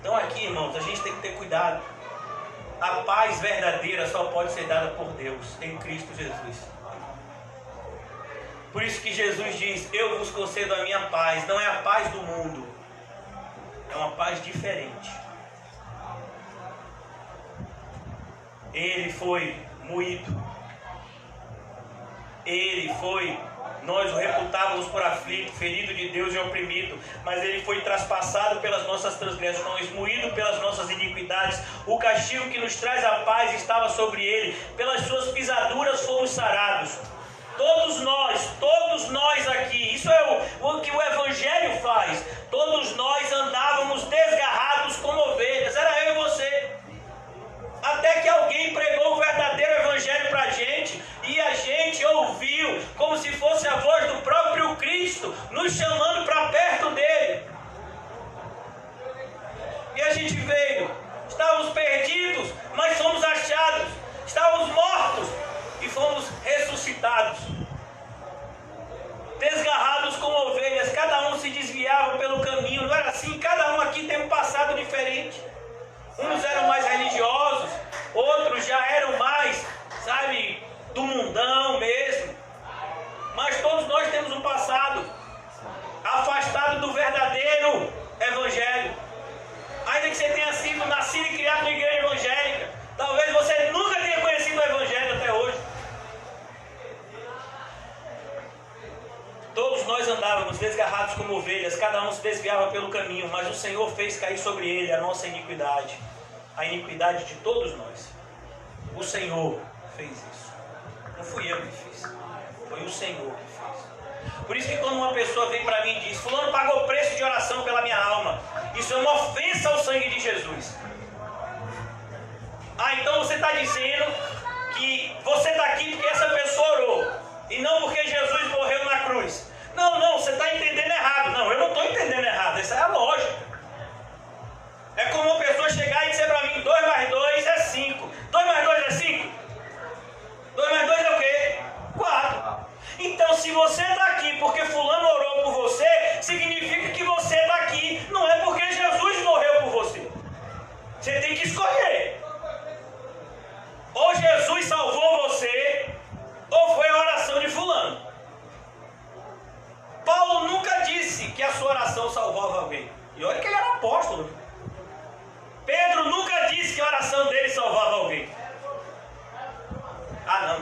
Então aqui, irmãos, a gente tem que ter cuidado. A paz verdadeira só pode ser dada por Deus, em Cristo Jesus. Por isso que Jesus diz, eu vos concedo a minha paz. Não é a paz do mundo, é uma paz diferente. Ele foi moído. Nós o reputávamos por aflito, ferido de Deus e oprimido, mas ele foi traspassado pelas nossas transgressões, moído pelas nossas iniquidades. O castigo que nos traz a paz estava sobre ele, pelas suas pisaduras fomos sarados. Todos nós aqui, isso é o que o Evangelho faz. Todos nós andávamos desgarrados como ovelhas, era eu e você. Até que alguém pregou o verdadeiro Evangelho para a gente, e a gente ouviu como se fosse a voz do próprio Cristo, nos chamando para perto dele. E a gente veio, estávamos perdidos, mas fomos achados, estávamos mortos e fomos ressuscitados. Desgarrados como ovelhas, cada um se desviava pelo caminho, não era assim? Cada um aqui tem um passado diferente. Uns eram mais religiosos, outros já eram mais, do mundão mesmo. Mas todos nós temos um passado afastado do verdadeiro Evangelho. Ainda que você tenha sido nascido e criado numa igreja evangélica, talvez você nunca tenha conhecido o Evangelho até hoje. Todos nós andávamos desgarrados como ovelhas, cada um se desviava pelo caminho, mas o Senhor fez cair sobre ele a nossa iniquidade, a iniquidade de todos nós. O Senhor fez isso. Não fui eu que fiz, foi o Senhor que fez. Por isso que quando uma pessoa vem para mim e diz, fulano pagou preço de oração pela minha alma, isso é uma ofensa ao sangue de Jesus. Então você está dizendo que você está aqui porque essa pessoa orou, e não porque Jesus morreu na cruz. Não, você está entendendo errado. Não, eu não estou entendendo errado, essa é a lógica. É como uma pessoa chegar e dizer para mim, 2 mais 2 é 5. 2 mais 2 é 5? 2 mais 2 é o quê? 4. Então se você está aqui porque fulano orou por você, significa que você está aqui, não é porque Jesus morreu por você. Você tem que escolher. Ou Jesus salvou você, ou foi a oração de fulano. Paulo nunca disse que a sua oração salvava alguém. E olha que ele era apóstolo. Pedro nunca disse que a oração dele salvava alguém.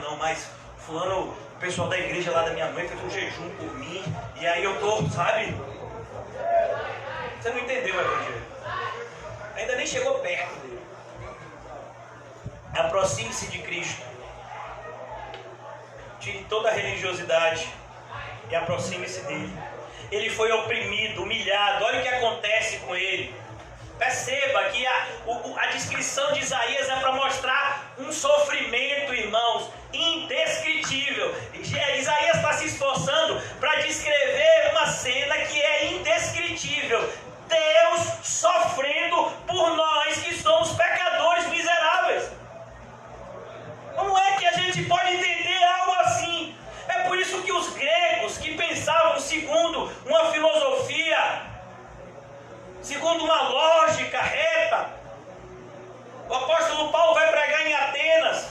Não, mas fulano, o pessoal da igreja lá da minha mãe fez um jejum por mim, e aí eu tô, sabe? Você não entendeu o Evangelho. Ainda nem chegou perto dele. Aproxime-se de Cristo. Tire toda a religiosidade e aproxime-se dele. Ele foi oprimido, humilhado. Olha o que acontece com ele. Perceba que a descrição de Isaías é para mostrar um sofrimento, irmãos, indescritível. Isaías está se esforçando para descrever uma cena que é indescritível. Deus sofrendo por nós que somos pecadores miseráveis. Como é que a gente pode entender algo assim? É por isso que os gregos, que pensavam segundo uma filosofia, segundo uma lógica reta, o apóstolo Paulo vai pregar em Atenas,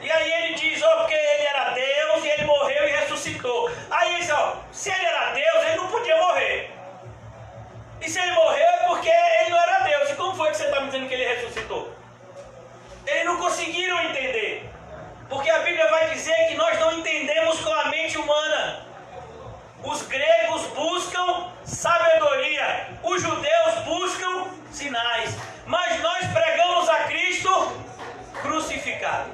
e aí ele diz, porque ele era Deus e ele morreu e ressuscitou. Aí ele diz, se ele era Deus, ele não podia morrer. E se ele morreu é porque ele não era Deus. E como foi que você está me dizendo que ele ressuscitou? Eles não conseguiram entender. Porque a Bíblia vai dizer que nós não entendemos com a mente humana. Os gregos buscam sabedoria, os judeus buscam sinais, mas nós pregamos a Cristo crucificado.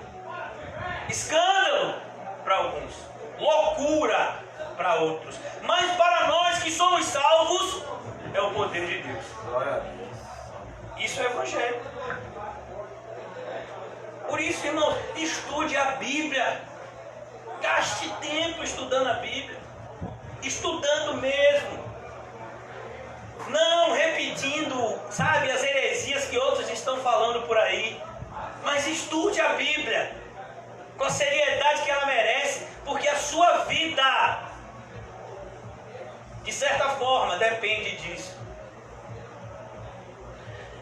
Escândalo! para alguns, loucura para outros. Mas para nós que somos salvos, é o poder de Deus. Isso é evangelho. Por isso, irmãos, estude a Bíblia. Gaste tempo estudando a Bíblia. Estudando mesmo. Não repetindo, sabe, as heresias que outros estão falando por aí. Mas estude a Bíblia com a seriedade que ela merece, porque a sua vida, de certa forma, depende disso.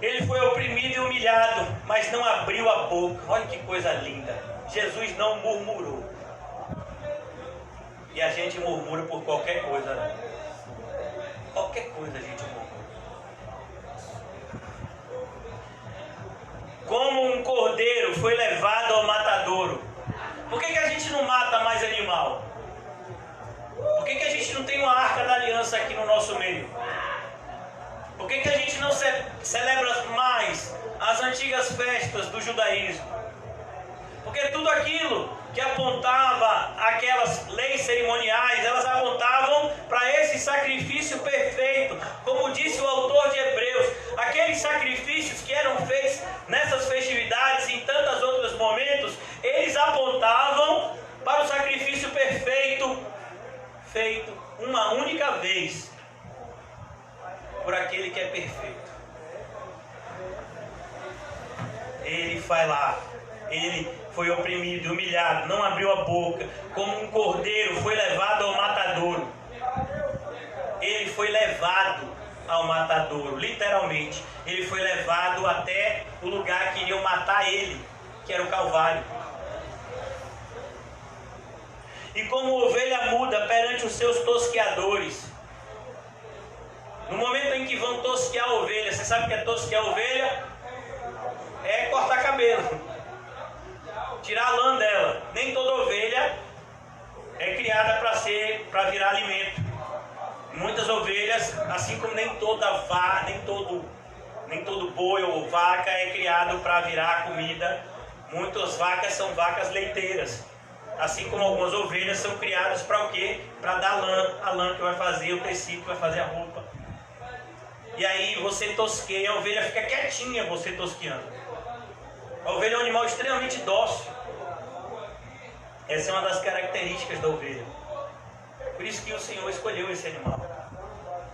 Ele foi oprimido e humilhado, mas não abriu a boca. Olha que coisa linda. Jesus não murmurou. E a gente murmura por qualquer coisa, né? Qualquer coisa a gente murmura. Como um cordeiro foi levado ao matadouro. Por que a gente não mata mais animal? Por que a gente não tem uma arca da aliança aqui no nosso meio? Por que a gente não celebra mais as antigas festas do judaísmo? Porque tudo aquilo que apontava aquelas leis cerimoniais, elas apontavam para esse sacrifício perfeito. Como disse o autor de Hebreus, aqueles sacrifícios que eram feitos nessas festividades e em tantos outros momentos, eles apontavam para o sacrifício perfeito, feito uma única vez por aquele que é perfeito. Ele vai lá, ele foi oprimido e humilhado, não abriu a boca, como um cordeiro foi levado ao matadouro. Ele foi levado ao matadouro, literalmente. Ele foi levado até o lugar que iriam matar ele, que era o Calvário. E como ovelha muda perante os seus tosqueadores. No momento em que vão tosquear a ovelha, você sabe o que é tosquear a ovelha? É cortar cabelo, tirar a lã dela. Nem toda ovelha é criada para virar alimento. Muitas ovelhas, assim como nem todo boi ou vaca é criado para virar comida. Muitas vacas são vacas leiteiras. Assim como algumas ovelhas são criadas para o quê? Para dar lã, a lã que vai fazer o tecido, que vai fazer a roupa. E aí você tosqueia, a ovelha fica quietinha você tosqueando. A ovelha é um animal extremamente dócil. Essa é uma das características da ovelha. Por isso que o Senhor escolheu esse animal,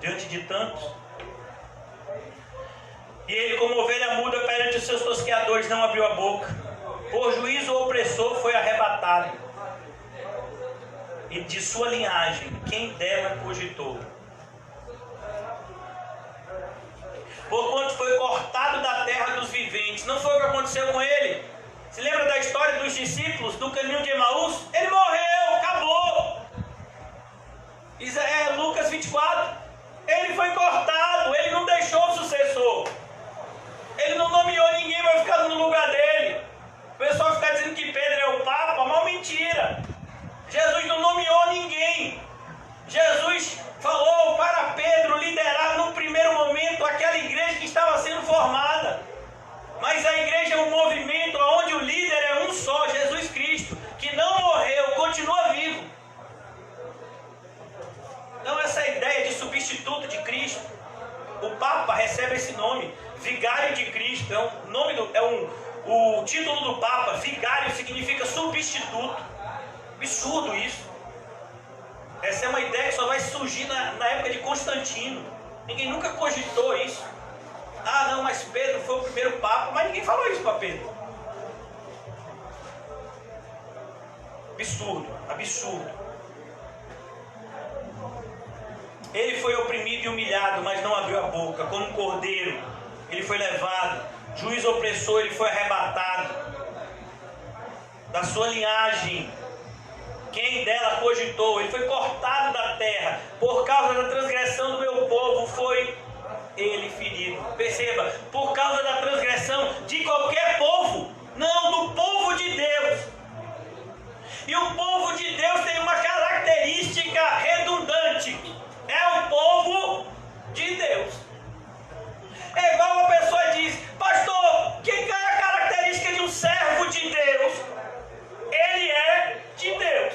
diante de tantos. E ele, como ovelha muda perante os seus tosqueadores, não abriu a boca. Por juízo o opressor foi arrebatado. E de sua linhagem, quem dela cogitou? Porquanto foi cortado da terra dos viventes. Não foi o que aconteceu com ele? Se lembra da história dos discípulos do caminho de Emaús? Ele morreu, acabou. Lucas 24. Ele foi cortado, ele não deixou o sucessor. Ele não nomeou ninguém para ficar no lugar dele. O pessoal fica dizendo que Pedro é o Papa, mas mentira. Jesus não nomeou ninguém. Jesus falou para Pedro liderar no primeiro momento aquela igreja que estava sendo formada. Mas a igreja é um movimento onde o líder é um só, Jesus Cristo, que não morreu, continua vivo. Então essa ideia de substituto de Cristo, o Papa recebe esse nome, Vigário de Cristo, o título do Papa. Vigário significa substituto. Absurdo isso. Essa é uma ideia que só vai surgir na época de Constantino. Ninguém nunca cogitou isso. Ah não, mas Pedro foi o primeiro Papa. Mas ninguém falou isso para Pedro. Absurdo, absurdo. Ele foi oprimido e humilhado, mas não abriu a boca. Como um cordeiro, ele foi levado. Juiz opressor, ele foi arrebatado. Da sua linhagem, quem dela cogitou? Ele foi cortado da terra. Por causa da transgressão do meu povo foi ele ferido. Perceba, por causa da transgressão de qualquer povo, não, do povo de Deus. E o povo de Deus tem uma característica redundante: é o povo de Deus. É igual uma pessoa diz: pastor, quem é a característica de um servo de Deus? Ele é de Deus.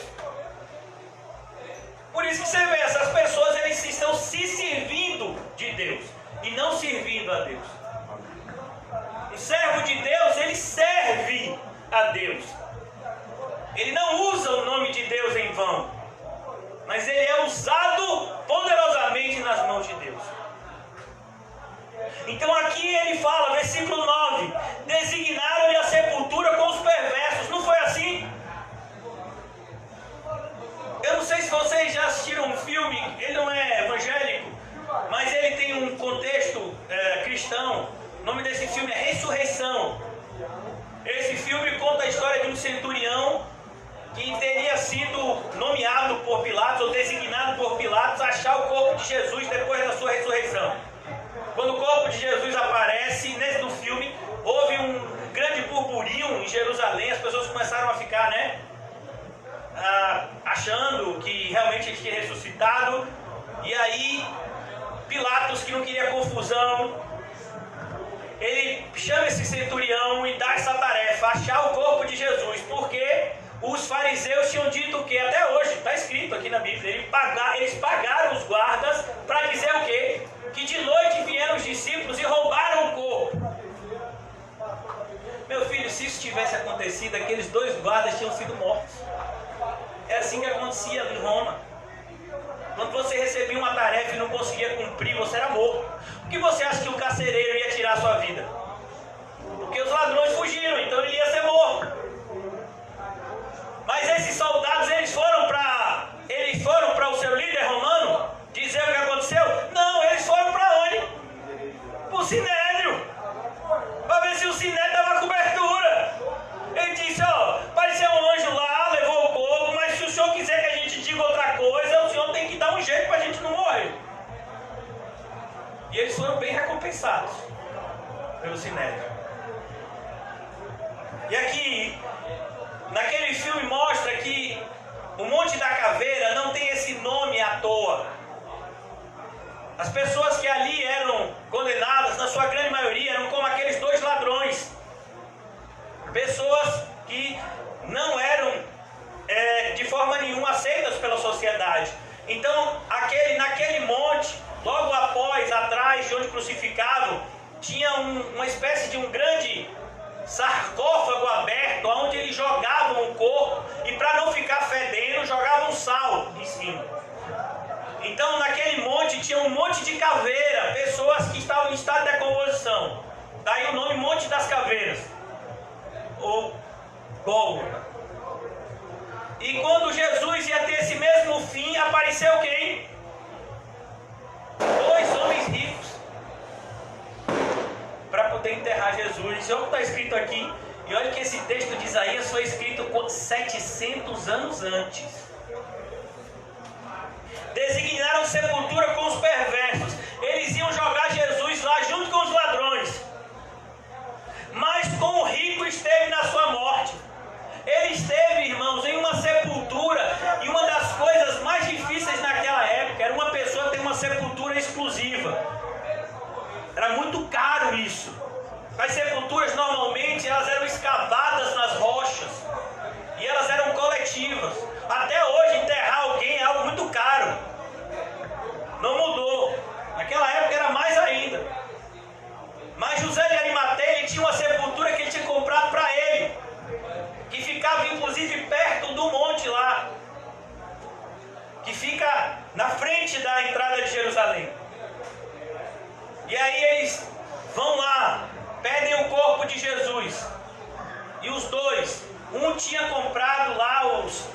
ele fala, versículo 9: designaram-lhe a sepultura com os perversos. Não foi assim? Eu não sei se vocês já assistiram um filme, ele não é evangélico, mas ele tem um contexto cristão. O nome desse filme é Ressurreição. Esse filme conta a história de um centurião que teria sido nomeado por Pilatos, ou designado por Pilatos, a achar o corpo de Jesus depois da sua ressurreição. Quando o corpo de Jesus aparece, nesse do filme, houve um grande burburinho em Jerusalém, as pessoas começaram a ficar, achando que realmente ele tinha ressuscitado. E aí, Pilatos, que não queria confusão, ele chama esse centurião e dá essa tarefa, achar o corpo de Jesus, porque os fariseus tinham dito o que? Até hoje, está escrito aqui na Bíblia, eles pagaram os guardas para dizer o quê? Que de noite vieram os discípulos e roubaram o corpo. Meu filho, se isso tivesse acontecido, aqueles 2 guardas tinham sido mortos. É assim que acontecia em Roma. Quando você recebia uma tarefa e não conseguia cumprir, você era morto. Por que você acha que o carcereiro ia tirar a sua vida? Porque os ladrões fugiram, então ele ia ser morto. Mas esses soldados, eles foram para o seu líder romano dizer o que aconteceu? Não, eles foram para onde? Para o Sinédrio, para ver se o Sinédrio dava cobertura. Ele disse, apareceu um anjo lá, levou o corpo, mas se o senhor quiser que a gente diga outra coisa, o senhor tem que dar um jeito para a gente não morrer. E eles foram bem recompensados pelo Sinédrio. E aqui, naquele filme mostra que o Monte da Caveira não tem esse nome à toa. As pessoas que ali eram condenadas, na sua grande maioria, eram como aqueles 2 ladrões. Pessoas que não eram de forma nenhuma aceitas pela sociedade. Então, naquele monte, logo atrás de onde crucificavam, tinha uma espécie de um grande sarcófago aberto, onde eles jogavam o corpo, e para não ficar fedendo, jogavam sal em cima. Então naquele monte tinha um monte de caveira, pessoas que estavam em estado de decomposição. Daí o nome Monte das Caveiras, ou Gólgota. E quando Jesus ia ter esse mesmo fim, apareceu quem? 2 homens ricos para poder enterrar Jesus. Olha o que está escrito aqui. E olha que esse texto de Isaías foi escrito 700 anos antes. Designaram sepultura com os perversos. Eles iam jogar Jesus lá junto com os ladrões. Mas com o rico esteve na sua morte. Ele esteve, irmãos, em uma sepultura. E uma das coisas mais difíceis naquela época era uma pessoa ter uma sepultura exclusiva. Era muito caro isso. As sepulturas normalmente elas eram escavadas nas rochas. E elas eram coletivas. Até hoje enterrar alguém é algo muito caro. Não mudou. Naquela época era mais ainda. Mas José de Arimateia, ele tinha uma sepultura que ele tinha comprado para ele, que ficava inclusive perto do monte lá, que fica na frente da entrada de Jerusalém. E aí eles vão lá, pedem o corpo de Jesus. E os 2, um tinha comprado lá os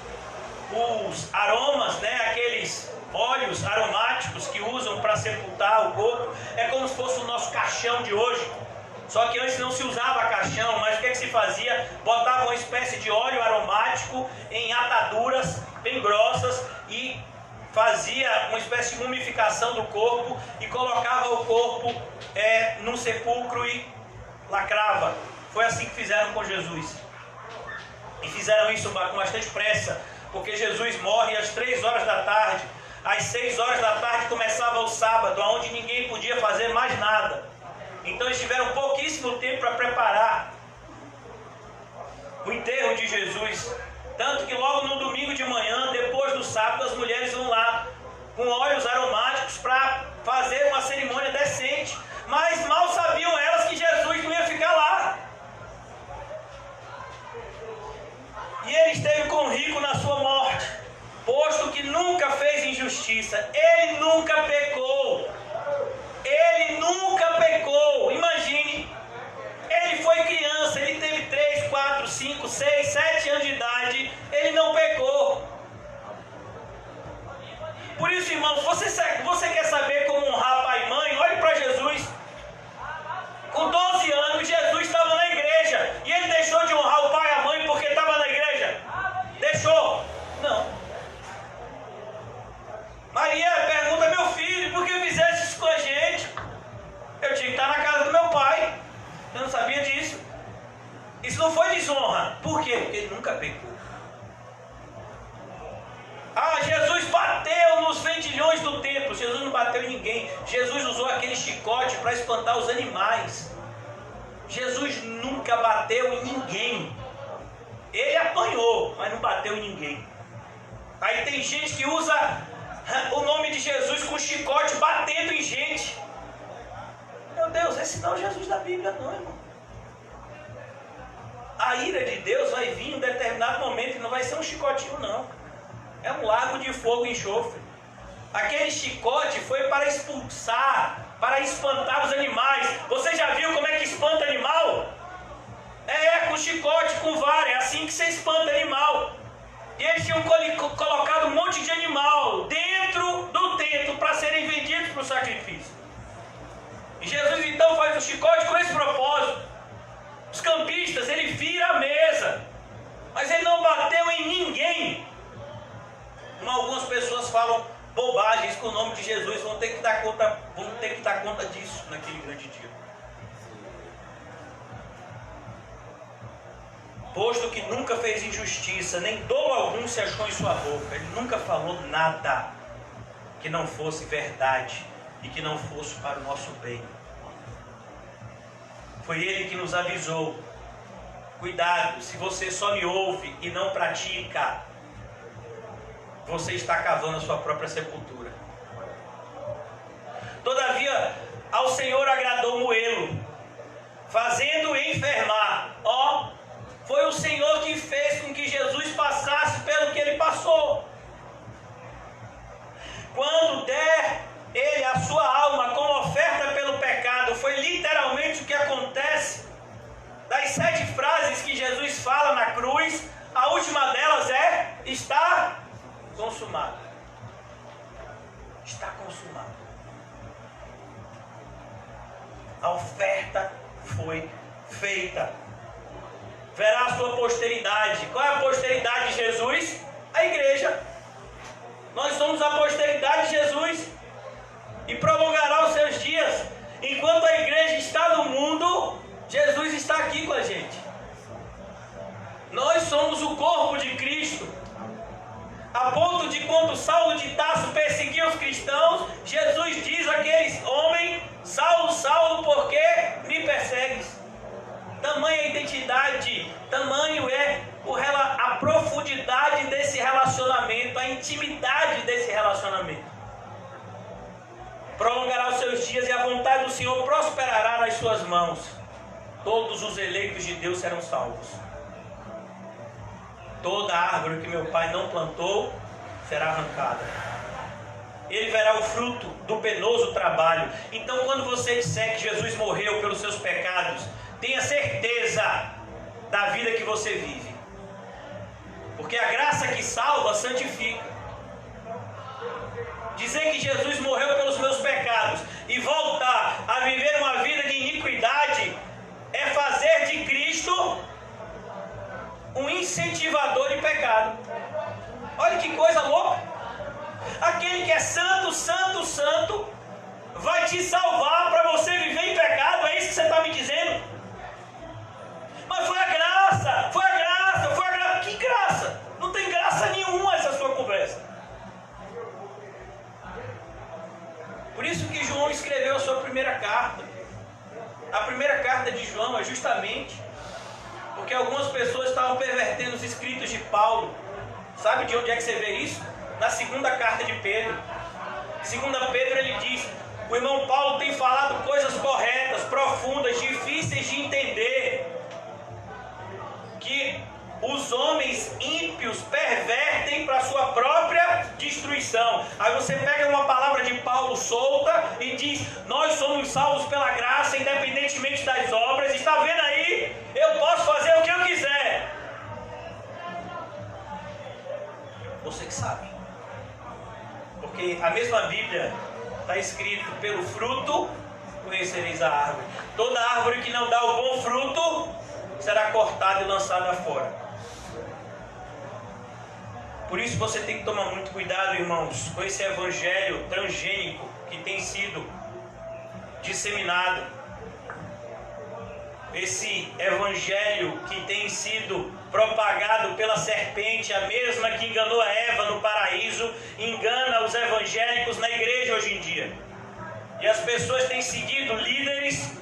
aromas, aqueles óleos aromáticos que usam para sepultar o corpo. É como se fosse o nosso caixão de hoje. Só que antes não se usava caixão, mas o que se fazia? Botava uma espécie de óleo aromático em ataduras bem grossas e fazia uma espécie de mumificação do corpo e colocava o corpo num sepulcro e lacrava. Foi assim que fizeram com Jesus. E fizeram isso com bastante pressa, porque Jesus morre às 3 horas da tarde. Às 6 horas da tarde começava o sábado, onde ninguém podia fazer mais nada. Então eles tiveram pouquíssimo tempo para preparar o enterro de Jesus. Tanto que logo no domingo de manhã, depois do sábado, as mulheres vão lá com óleos aromáticos para fazer uma cerimônia decente. Mas mal sabiam elas que Jesus não ia ficar lá. E ele esteve com o rico na sua morte, posto que nunca fez injustiça. Ele nunca pecou. Ele nunca pecou. Imagine 5, 6, 7 anos de idade, ele não pecou. Por isso, irmãos, você quer saber como honrar pai e mãe? Olhe para Jesus. Com 12 anos, Jesus estava na igreja. E ele deixou de honrar o pai e a mãe porque estava na igreja? Deixou? Não. Maria pergunta: meu filho, por que fizeste isso com a gente? Eu tinha que estar na casa do meu pai. Eu não sabia disso. Isso não foi desonra. Por quê? Porque ele nunca pecou. Jesus bateu nos vendilhões do templo. Jesus não bateu em ninguém. Jesus usou aquele chicote para espantar os animais. Jesus nunca bateu em ninguém. Ele apanhou, mas não bateu em ninguém. Aí tem gente que usa o nome de Jesus com chicote batendo em gente. Meu Deus, esse não é o Jesus da Bíblia não, irmão. A ira de Deus vai vir em um determinado momento e não vai ser um chicotinho não. É um lago de fogo e enxofre. Aquele chicote foi para expulsar, para espantar os animais. Você já viu como é que espanta animal? Com chicote, com vara. É assim que você espanta animal. E eles tinham colocado um monte de animal dentro do templo para serem vendidos para o sacrifício. E Jesus então faz o chicote com esse propósito. Os campistas, ele vira a mesa, mas ele não bateu em ninguém. Algumas pessoas falam bobagens com o nome de Jesus, vão ter que dar conta disso naquele grande dia. Posto que nunca fez injustiça, nem dolo algum se achou em sua boca. Ele nunca falou nada que não fosse verdade e que não fosse para o nosso bem. Foi ele que nos avisou: cuidado, se você só me ouve e não pratica, você está cavando a sua própria sepultura. Todavia, ao Senhor agradou moê-lo, fazendo-o enfermar. Foi o Senhor que fez com que Jesus passasse pelo que ele passou. Quando der ele a sua alma como oferta pelo pecado, foi literalmente o que acontece. Das 7 frases que Jesus fala na cruz, a última delas é: está consumado. Está consumado. A oferta foi feita. Verá a sua posteridade. Qual é a posteridade de Jesus? A igreja. Nós somos a posteridade de Jesus. E prolongará os seus dias. Enquanto a igreja está no mundo, Jesus está aqui com a gente. Nós somos o corpo de Cristo. A ponto de quando Saulo de Tarso perseguia os cristãos, Jesus diz àqueles homens: Saulo, Saulo, por que me persegues? Tamanha identidade, tamanho é a profundidade desse relacionamento, a intimidade desse relacionamento. Prolongará os seus dias e a vontade do Senhor prosperará nas suas mãos. Todos os eleitos de Deus serão salvos. Toda árvore que meu pai não plantou será arrancada. Ele verá o fruto do penoso trabalho. Então, quando você disser que Jesus morreu pelos seus pecados, tenha certeza da vida que você vive. Porque a graça que salva santifica. Dizer que Jesus morreu pelos meus pecados e voltar a viver uma vida de iniquidade é fazer de Cristo um incentivador de pecado. Olha que coisa louca. Aquele que é santo, santo, santo vai te salvar para você viver em pecado. É isso que você está me dizendo? Mas foi a graça, foi a graça, foi a graça. Que graça? Não tem graça nenhuma essa sua conversa. Por isso que João escreveu a sua primeira carta. A primeira carta de João é justamente porque algumas pessoas estavam pervertendo os escritos de Paulo. Sabe de onde é que você vê isso? Na segunda carta de Pedro. Segunda Pedro, ele diz: o irmão Paulo tem falado coisas corretas, profundas, difíceis de entender, que os homens ímpios pervertem para a sua própria destruição. Aí você pega uma palavra de Paulo solta e diz: nós somos salvos pela graça, independentemente das obras. Está vendo aí? Eu posso fazer o que eu quiser. Você que sabe. Porque a mesma Bíblia está escrito: pelo fruto conhecereis a árvore. Toda árvore que não dá o bom fruto será cortada e lançada fora. Por isso você tem que tomar muito cuidado, irmãos, com esse evangelho transgênico que tem sido disseminado. Esse evangelho que tem sido propagado pela serpente, a mesma que enganou a Eva no paraíso, engana os evangélicos na igreja hoje em dia. E as pessoas têm seguido líderes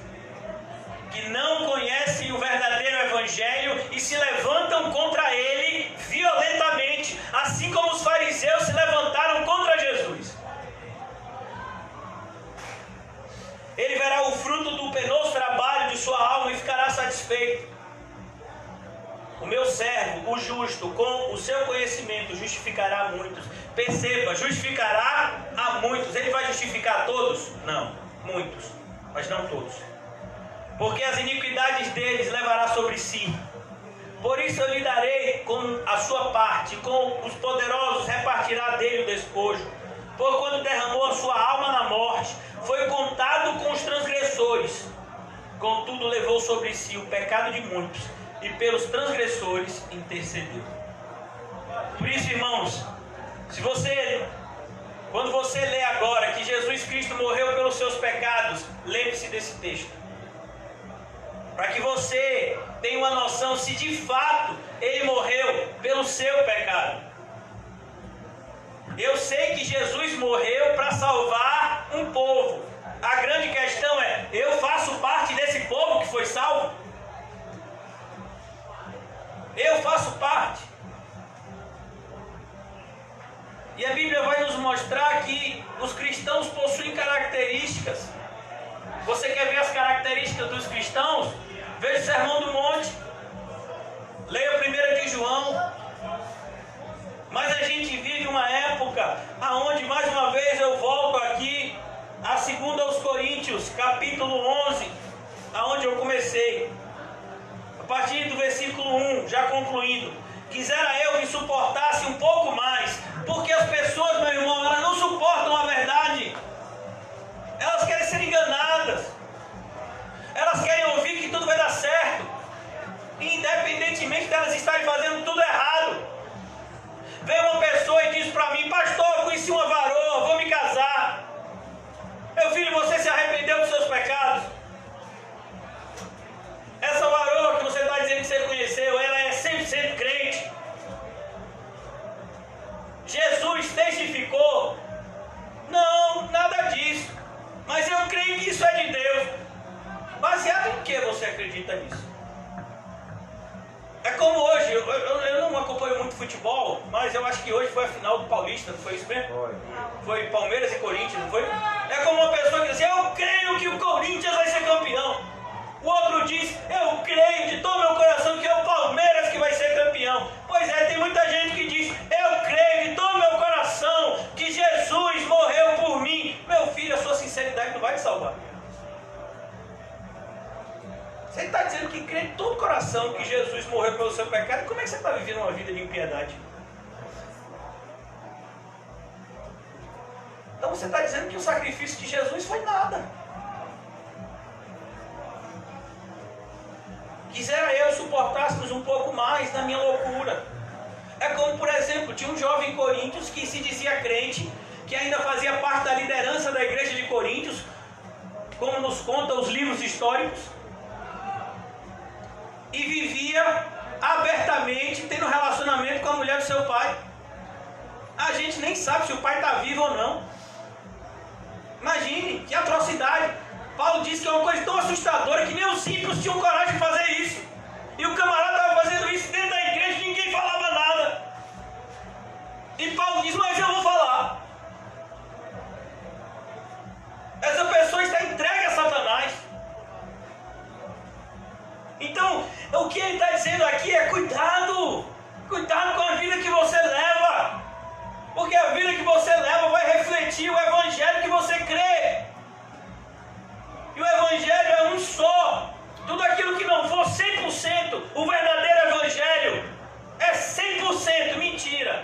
que não conhecem o verdadeiro evangelho e se levantam contra ele violentamente, assim como os fariseus se levantaram contra Jesus. Ele verá o fruto do penoso trabalho de sua alma e ficará satisfeito. O meu servo, o justo, com o seu conhecimento, justificará muitos. Perceba, justificará a muitos. Ele vai justificar todos? Não, muitos, mas não todos. Porque as iniquidades deles levará sobre si. Por isso eu lhe darei com a sua parte, com os poderosos repartirá dele o despojo. Por quando derramou a sua alma na morte, foi contado com os transgressores. Contudo levou sobre si o pecado de muitos, e pelos transgressores intercedeu. Por isso, irmãos, quando você lê agora que Jesus Cristo morreu pelos seus pecados, lembre-se desse texto. Para que você tenha uma noção se de fato Ele morreu pelo seu pecado. Eu sei que Jesus morreu para salvar um povo. A grande questão é: eu faço parte desse povo que foi salvo? Eu faço parte. E a Bíblia vai nos mostrar que os cristãos possuem características. Você quer ver as características dos cristãos? Veja o Sermão do Monte. Leia 1 de João. Mas a gente vive uma época onde, mais uma vez, eu volto aqui a 2 Coríntios, capítulo 11, aonde eu comecei. A partir do versículo 1, já concluindo. Quisera eu que suportasse um pouco mais, porque as pessoas, meu irmão, elas não suportam a verdade. Elas querem ser enganadas. Elas querem ouvir que tudo vai dar certo, independentemente delas estarem fazendo tudo errado. Vem uma pessoa e diz para mim: pastor, eu conheci uma varoa, vou me casar. Meu filho, você se arrependeu dos seus pecados? Essa varoa que você está dizendo que você conheceu, ela é 100% crente. Jesus testificou? Não, nada disso. Mas eu creio que isso é de Deus. Baseado em que você acredita nisso? É como hoje, eu não acompanho muito futebol, mas eu acho que hoje foi a final do Paulista, não foi isso mesmo? Foi Palmeiras e Corinthians, não foi? É como uma pessoa que diz: eu creio que o Corinthians vai ser campeão. O outro diz: eu creio de todo meu coração que é o Palmeiras que vai ser campeão. Pois é, tem muita gente que diz: eu creio de todo meu coração que Jesus morreu por mim. Meu filho, a sua sinceridade não vai te salvar. Você está dizendo que crê de todo o coração que Jesus morreu pelo seu pecado. Como é que você está vivendo uma vida de impiedade? Então você está dizendo que o sacrifício de Jesus foi nada. Quisera eu suportássemos um pouco mais na minha loucura. É como, por exemplo, tinha um jovem em Coríntios que se dizia crente, que ainda fazia parte da liderança da igreja de Coríntios, como nos contam os livros históricos, e vivia abertamente tendo relacionamento com a mulher do seu pai. A gente nem sabe se o pai está vivo ou não. Imagine que atrocidade. Paulo diz que é uma coisa tão assustadora que nem os ímpios tinham coragem de fazer isso. E o camarada estava fazendo isso dentro da igreja e ninguém falava nada. E Paulo diz: mas eu vou falar. Essa pessoa está entregue a Satanás. Então, o que ele está dizendo aqui é: cuidado. Cuidado com a vida que você leva. Porque a vida que você leva vai refletir o evangelho que você crê. E o evangelho é um só. Tudo aquilo que não for 100% o verdadeiro evangelho é 100% mentira.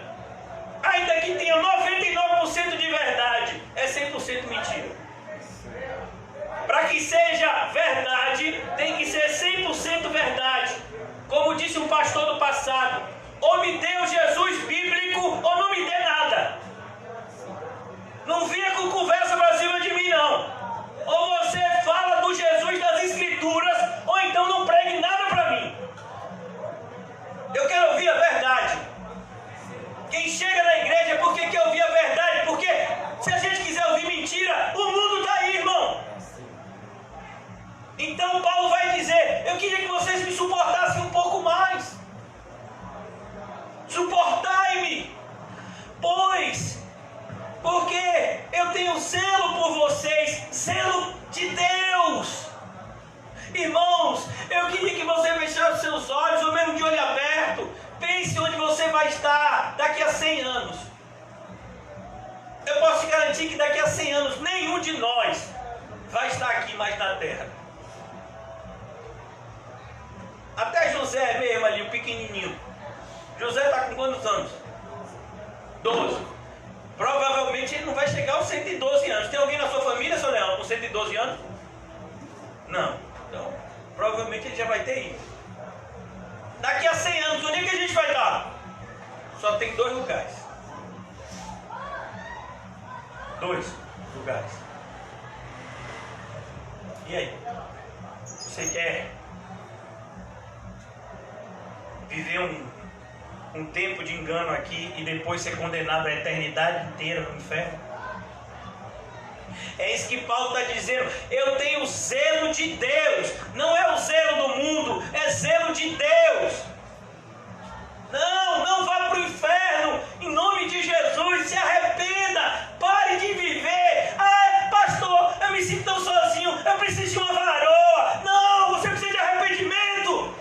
que tenha 99% de verdade é 100% mentira. Para que seja verdade, tem que ser 100% verdade. Como disse um pastor do passado, ou me dê o Jesus bíblico ou não me dê nada. Não venha com conversa para cima de mim, não. Ou você fala do Jesus das Escrituras, ou então não pregue nada para mim. Eu quero ouvir a verdade. Quem chega na igreja é porque quer ouvir a verdade. Porque se a gente quiser ouvir mentira, o mundo está aí, irmão. Então Paulo vai dizer, eu queria que vocês me suportassem um pouco mais. Suportai-me, porque eu tenho zelo por vocês, zelo de Deus. Irmãos, eu queria que você fechasse seus olhos, ou mesmo de olho aberto, pense onde você vai estar daqui a 100 anos. Eu posso te garantir que daqui a 100 anos, nenhum de nós vai estar aqui mais na terra. Até José mesmo ali, o pequenininho. José está com quantos anos? 12. Provavelmente ele não vai chegar aos 112 anos. Tem alguém na sua família, seu Leão, com 112 anos? Não. Então, provavelmente ele já vai ter ido. Daqui a 100 anos, onde é que a gente vai estar? Só tem 2 lugares. 2 lugares. E aí? Você quer viver um tempo de engano aqui e depois ser condenado à eternidade inteira no inferno? É isso que Paulo está dizendo. Eu tenho zelo de Deus. Não é o zelo do mundo, é zelo de Deus. Não vá para o inferno. Em nome de Jesus, se arrependa. Pare de viver. Ah, pastor, eu me sinto tão sozinho. Eu preciso de uma varoa. Não, você precisa de arrependimento.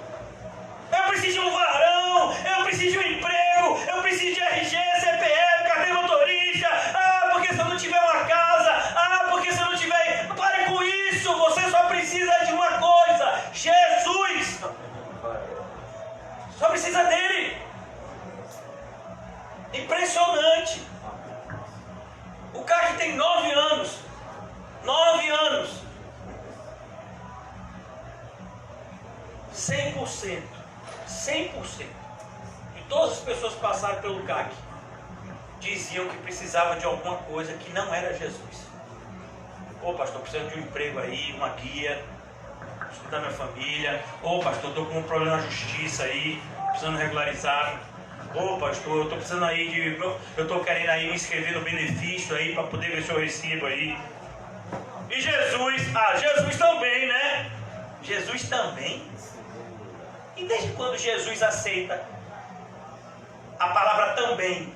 Eu preciso de um varão. Eu preciso de um emprego. Eu preciso de RG, CPF, carteira motorista. Ah, porque se eu não tiver uma casa. Ah, porque se eu não tiver... Pare com isso. Você só precisa de uma coisa. Jesus. Só precisa dele. Impressionante. O cara que tem 9 anos. 9 anos. 100%. 100%. E todas as pessoas que passaram pelo CAC diziam que precisava de alguma coisa que não era Jesus. Ô pastor, precisando de um emprego aí, uma guia, estudar minha família. Ô pastor, estou com um problema na justiça aí, precisando regularizar. Ô pastor, eu estou precisando aí de... Eu estou querendo aí me inscrever no benefício aí para poder ver se eu recebo aí. E Jesus? Ah, Jesus também, né? Jesus também? E desde quando Jesus aceita a palavra também?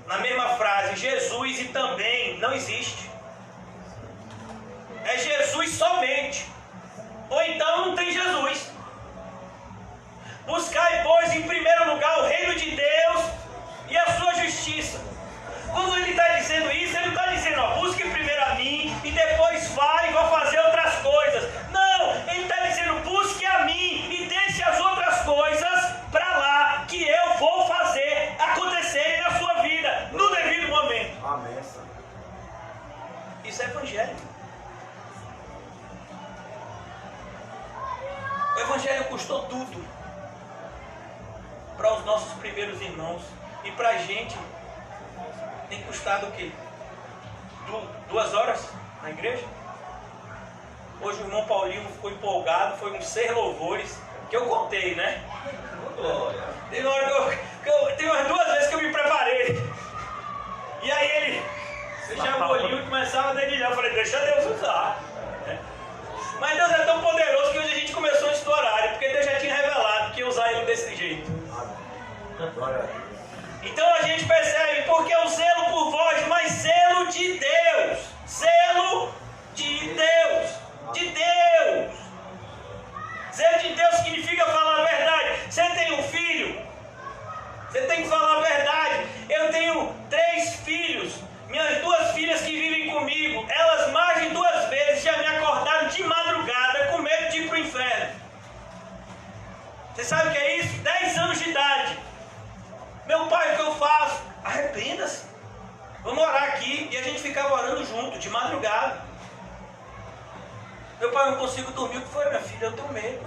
Na mesma frase, Jesus e também não existe. É Jesus somente. Ou então não tem Jesus. Buscai, pois, em primeiro lugar o reino de Deus e a sua justiça. Quando ele está dizendo isso, ele não está dizendo, ó, busque primeiro a mim e depois vai e vai fazer outras coisas. Não, ele está dizendo, busque a mim e deixe as outras coisas para lá, que eu vou fazer acontecerem na sua vida, no devido momento. Amém. Isso é evangelho. O evangelho custou tudo para os nossos primeiros irmãos. E para a gente tem custado o quê? 2 horas na igreja? Hoje o irmão Paulinho ficou empolgado, foi um 6 louvores, que eu contei, né? Teve uma hora teve umas 2 vezes que eu me preparei. E aí ele fechava o olhinho e começava a dedilhar. Eu falei, deixa Deus usar. Mas Deus é tão poderoso que hoje a gente começou esse horário, porque Deus já tinha revelado que ia usar ele desse jeito. Então a gente percebe, porque o zelo por vós, mas zelo de Deus. Zelo de Deus. De Deus. Zelo de Deus significa falar a verdade. Você tem um filho, você tem que falar a verdade. Eu tenho 3 filhos. Minhas 2 filhas que vivem comigo, elas mais de 2 vezes já me acordaram de madrugada com medo de ir para o inferno. Você sabe o que é isso? 10 anos de idade. Meu pai Vamos orar aqui. E a gente ficava orando junto, de madrugada. Meu pai, eu não consigo dormir. O que foi, minha filha? Eu tenho medo.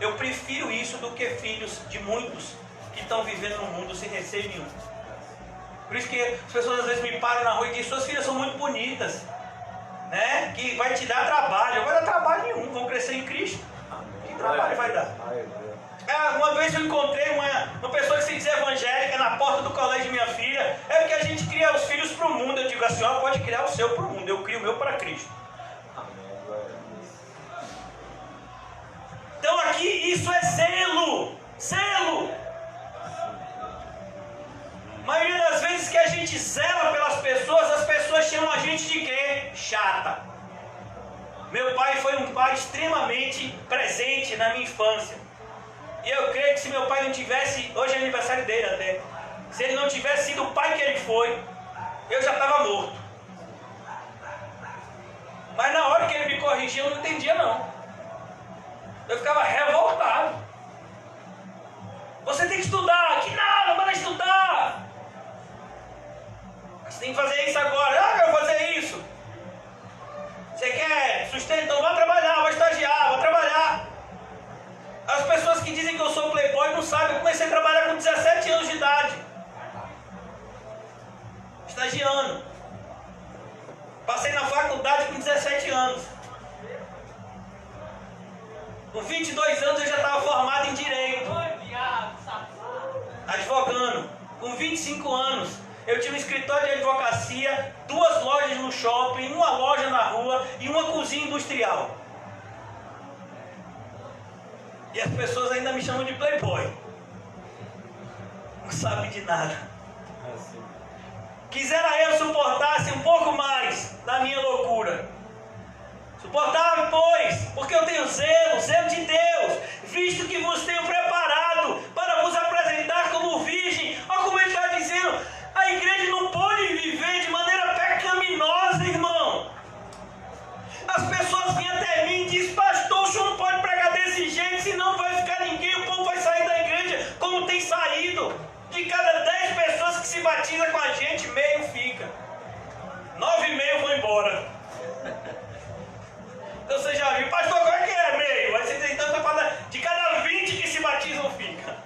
Eu prefiro isso do que filhos de muitos que estão vivendo no mundo sem receio nenhum. Por isso que as pessoas às vezes me param na rua e dizem: suas filhas são muito bonitas, né? Que vai te dar trabalho. Não vai dar trabalho nenhum, vão crescer em Cristo. Que trabalho vai dar? Uma vez eu encontrei uma pessoa que se diz evangélica na porta do colégio de minha filha. É porque a gente cria os filhos para o mundo. Eu digo: a senhora pode criar o seu para o mundo, eu crio o meu para Cristo. Então aqui isso é zelo. Zelo. A maioria das vezes que a gente zela pelas pessoas, as pessoas chamam a gente de quê? Chata. Meu pai foi um pai extremamente presente na minha infância. E eu creio que se meu pai não tivesse, hoje é aniversário dele até, se ele não tivesse sido o pai que ele foi, eu já estava morto. Mas na hora que ele me corrigia, eu não entendia não. Eu ficava revoltado. Você tem que estudar. Que nada, vai estudar. Você tem que fazer isso agora. Ah, eu vou fazer isso. Você quer sustento? Então vá trabalhar, vá estagiar, vá trabalhar. As pessoas que dizem que eu sou playboy não sabem. Eu comecei a trabalhar com 17 anos de idade. Estagiando. Passei na faculdade com 17 anos. Com 22 anos eu já estava formado em Direito. Advogando. Com 25 anos eu tinha um escritório de advocacia, 2 lojas no shopping, 1 loja na rua e 1 cozinha industrial. E as pessoas ainda me chamam de playboy. Não sabe de nada. Quisera eu suportasse um pouco mais da minha loucura. Suportável, pois, porque eu tenho zelo de Deus, visto que vos tenho preparado para vos apresentar como virgem. Olha como ele está dizendo, a igreja não pode viver de maneira pecaminosa, irmão. As pessoas vêm até mim e dizem: pastor, o senhor não pode pregar desse jeito, senão não vai ficar ninguém, o povo vai sair da igreja, como tem saído. De cada 10 pessoas que se batizam com a gente, meio fica. 9,5 vão embora. Então você já viu, pastor, qual é que é meio? Aí você diz: então de cada 20 que se batizam fica.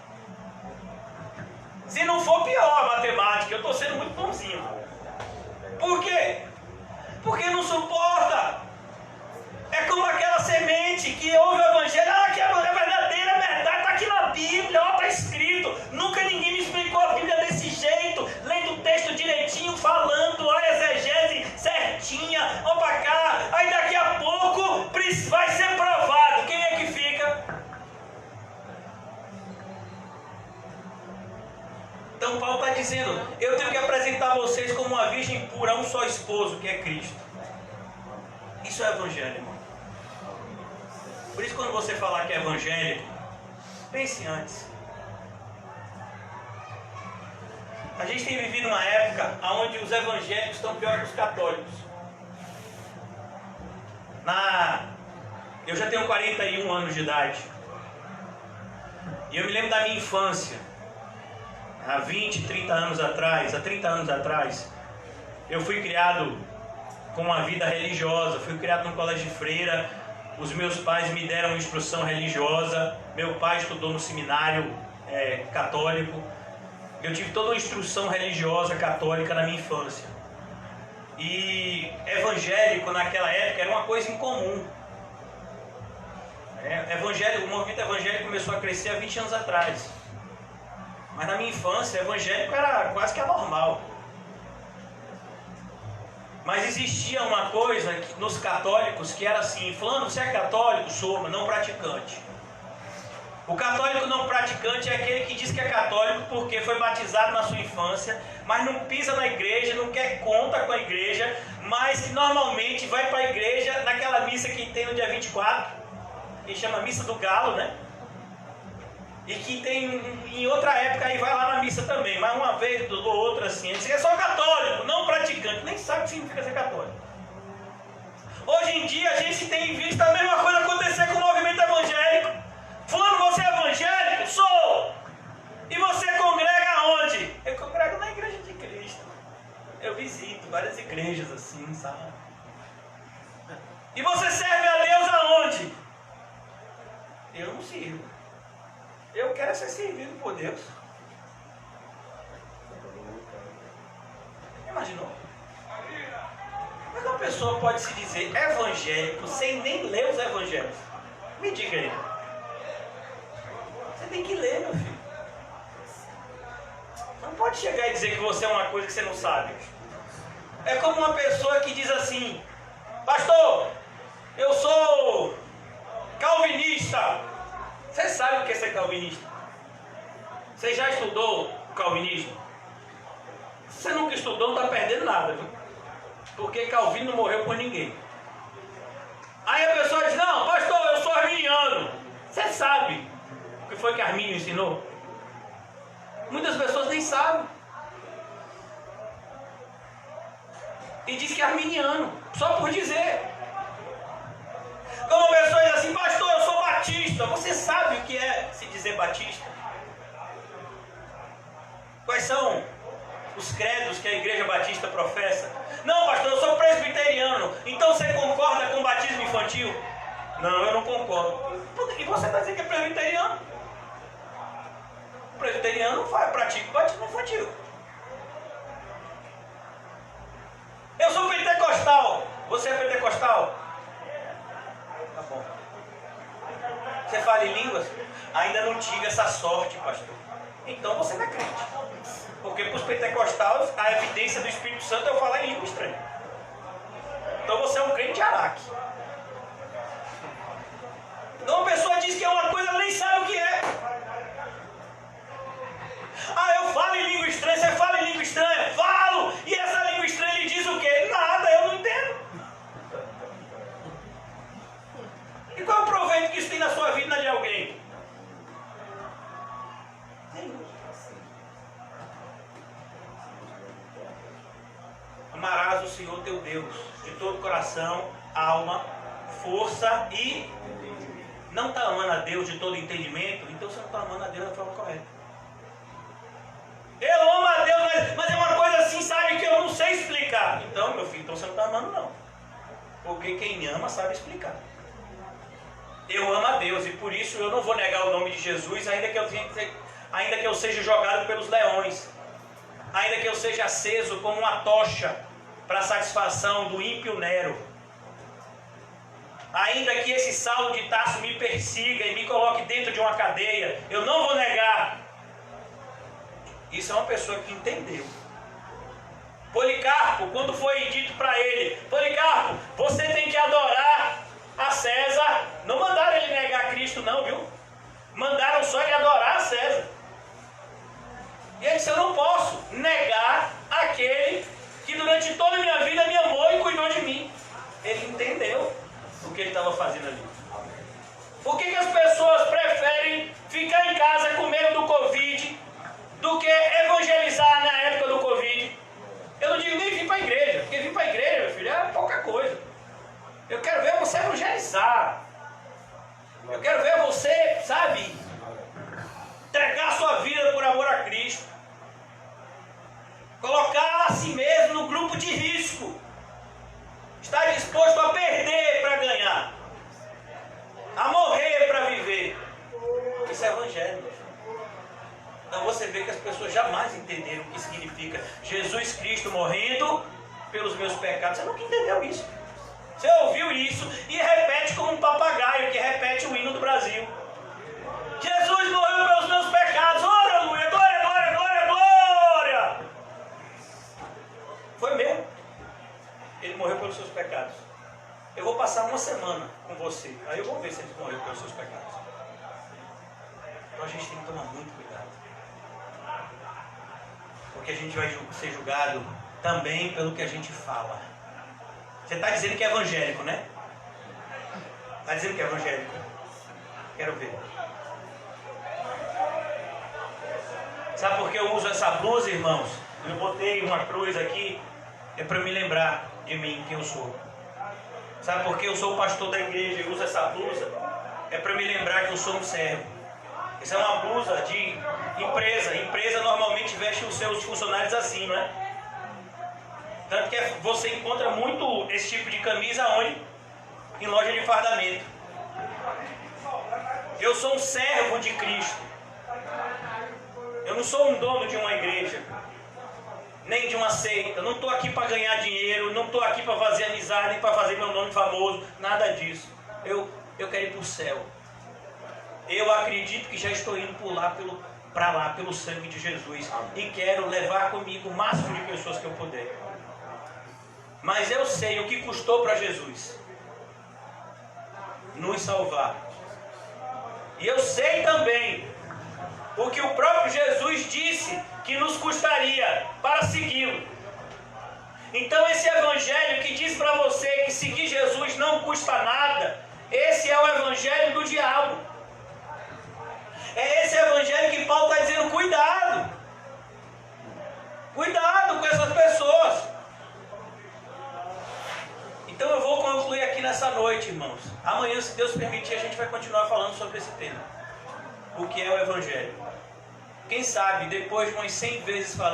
Se não for, pior a matemática. Eu estou sendo muito bonzinho. Por quê? Porque não suporta. É como aquela semente que ouve o evangelho. Ah, que é verdadeira, é verdade, está aqui na Bíblia, ó, está escrito. Nunca ninguém me explicou a Bíblia desse jeito, lendo o texto direitinho, falando, olha a exegese certinha, ó pra cá. Aí daqui a pouco vai ser provado. Quem é que fica? Então Paulo está dizendo: eu tenho que apresentar vocês como uma virgem pura, um só esposo, que é Cristo. Isso é evangelho, irmão. Por isso, quando você falar que é evangélico, pense antes. A gente tem vivido uma época onde os evangélicos estão pior que os católicos. Eu já tenho 41 anos de idade. E eu me lembro da minha infância. Há 20, 30 anos atrás, há 30 anos atrás, eu fui criado com uma vida religiosa. Fui criado num colégio de freira. Os meus pais me deram instrução religiosa. Meu pai estudou no seminário católico. Eu tive toda uma instrução religiosa católica na minha infância. E evangélico naquela época era uma coisa incomum. O movimento evangélico começou a crescer há 20 anos atrás. Mas na minha infância, evangélico era quase que anormal. Mas existia uma coisa nos católicos que era assim: fulano, você é católico? Sou, mas não praticante. O católico não praticante é aquele que diz que é católico porque foi batizado na sua infância, mas não pisa na igreja, não quer conta com a igreja, mas que normalmente vai para a igreja naquela missa que tem no dia 24, que chama Missa do Galo, né? E que tem em outra época aí vai lá na missa também, mas uma vez ou outra assim. Ele diz que é só católico, não praticante, nem sabe o que significa ser católico. Hoje em dia a gente tem visto a mesma coisa acontecer com o movimento evangélico. Fulano, você é evangélico? Sou! E você congrega aonde? Eu congrego na igreja de Cristo. igrejas assim, sabe? E você serve a Deus aonde? Eu não sirvo. Eu quero ser servido por Deus. Imaginou? Como é que uma pessoa pode se dizer evangélico sem nem ler os evangelhos? Me diga aí. Você tem que ler, meu filho. Não pode chegar e dizer que você é uma coisa que você não sabe. É como uma pessoa que diz assim: pastor, eu sou calvinista. Você sabe o que é ser calvinista? Você já estudou o calvinismo? Se você nunca estudou, não está perdendo nada, viu? Porque Calvino não morreu por ninguém. Aí a pessoa diz: não, pastor, eu sou arminiano. Você sabe o que foi que Armínio ensinou? Muitas pessoas nem sabem. E diz que é arminiano, só por dizer. Como a pessoa diz assim: pastor, eu sou batista. Você sabe o que é se dizer batista? Quais são os credos que a igreja batista professa? Não, pastor, eu sou presbiteriano. Então você concorda com o batismo infantil? Não, eu não concordo. E você está dizendo que é presbiteriano? O presbiteriano pratica o batismo infantil. Eu sou pentecostal. Você é pentecostal? Tá bom. Você fala em línguas? Ainda não tive essa sorte, pastor. Então você não é crente. Porque para os pentecostais a evidência do Espírito Santo é eu falar em língua estranha. Então você é um crente araque. Então a pessoa diz que é uma coisa, ela nem sabe o que é. Ah, eu falo em língua estranha. Você fala em língua estranha? Falo! E essa língua estranha lhe diz o quê? Nada, eu não entendo. E qual é o proveito que isso tem na sua vida e na de alguém? Nenhum. Amarás o Senhor teu Deus de todo coração, alma, força e... Não está amando a Deus de todo entendimento? Então você não está amando a Deus da forma correta. Eu amo a Deus, mas é uma coisa assim, sabe, que eu não sei explicar. Então, meu filho, então você não está amando não. Porque quem ama sabe explicar. Eu amo a Deus e por isso eu não vou negar o nome de Jesus, ainda que eu seja jogado pelos leões. Ainda que eu seja aceso como uma tocha para a satisfação do ímpio Nero. Ainda que esse Saulo de Tarso me persiga e me coloque dentro de uma cadeia, eu não vou negar. Isso é uma pessoa que entendeu. Policarpo, quando foi dito para ele: Policarpo, você tem que adorar a César. Não mandaram ele negar Cristo não, viu? Mandaram só ele adorar a César. E ele disse: eu não posso negar aquele que durante toda a minha vida me amou e cuidou de mim. Ele entendeu o que ele estava fazendo ali. Por que as pessoas preferem ficar em casa com medo do Covid do que evangelizar na época do Covid? Eu não digo nem vir para a igreja, porque vir para a igreja, meu filho, é pouca coisa. Eu quero ver você evangelizar. Eu quero ver você, sabe, entregar a sua vida por amor a Cristo. Colocar a si mesmo no grupo de risco. Estar disposto a perder para ganhar. A morrer para viver. Isso é evangelho. Então você vê que as pessoas jamais entenderam o que significa Jesus Cristo morrendo pelos meus pecados. Você nunca entendeu isso. Você ouviu isso e repete como um papagaio que repete o hino do Brasil. Jesus morreu pelos meus pecados. Aleluia, glória, glória, glória, glória. Foi mesmo. Ele morreu pelos seus pecados. Eu vou passar uma semana com você. Aí eu vou ver se ele morreu pelos seus pecados. Então a gente tem que tomar muito cuidado. Porque a gente vai ser julgado também pelo que a gente fala. Você está dizendo que é evangélico, né? Está dizendo que é evangélico? Quero ver. Sabe por que eu uso essa blusa, irmãos? Eu botei uma cruz aqui. É para me lembrar de mim, quem eu sou. Sabe por que eu sou o pastor da igreja e uso essa blusa? É para me lembrar que eu sou um servo. Essa é uma blusa de empresa. A empresa normalmente veste os seus funcionários assim, não é? Tanto que você encontra muito esse tipo de camisa onde? Em loja de fardamento. Eu sou um servo de Cristo. Eu não sou um dono de uma igreja, nem de uma seita. Eu não estou aqui para ganhar dinheiro, não estou aqui para fazer amizade, nem para fazer meu nome famoso, nada disso. Eu quero ir para o céu. Eu acredito que já estou indo para lá pelo sangue de Jesus e quero levar comigo o máximo de pessoas que eu puder. Mas eu sei o que custou para Jesus nos salvar. E eu sei também o que o próprio Jesus disse que nos custaria para segui-lo. Então esse evangelho que diz para você que seguir Jesus não custa nada, esse é o evangelho do diabo. É esse evangelho que Paulo está dizendo, cuidado. Cuidado com essas pessoas. Então eu vou concluir aqui nessa noite, irmãos. Amanhã, se Deus permitir, a gente vai continuar falando sobre esse tema. O que é o evangelho? Quem sabe, depois de umas 100 vezes falando,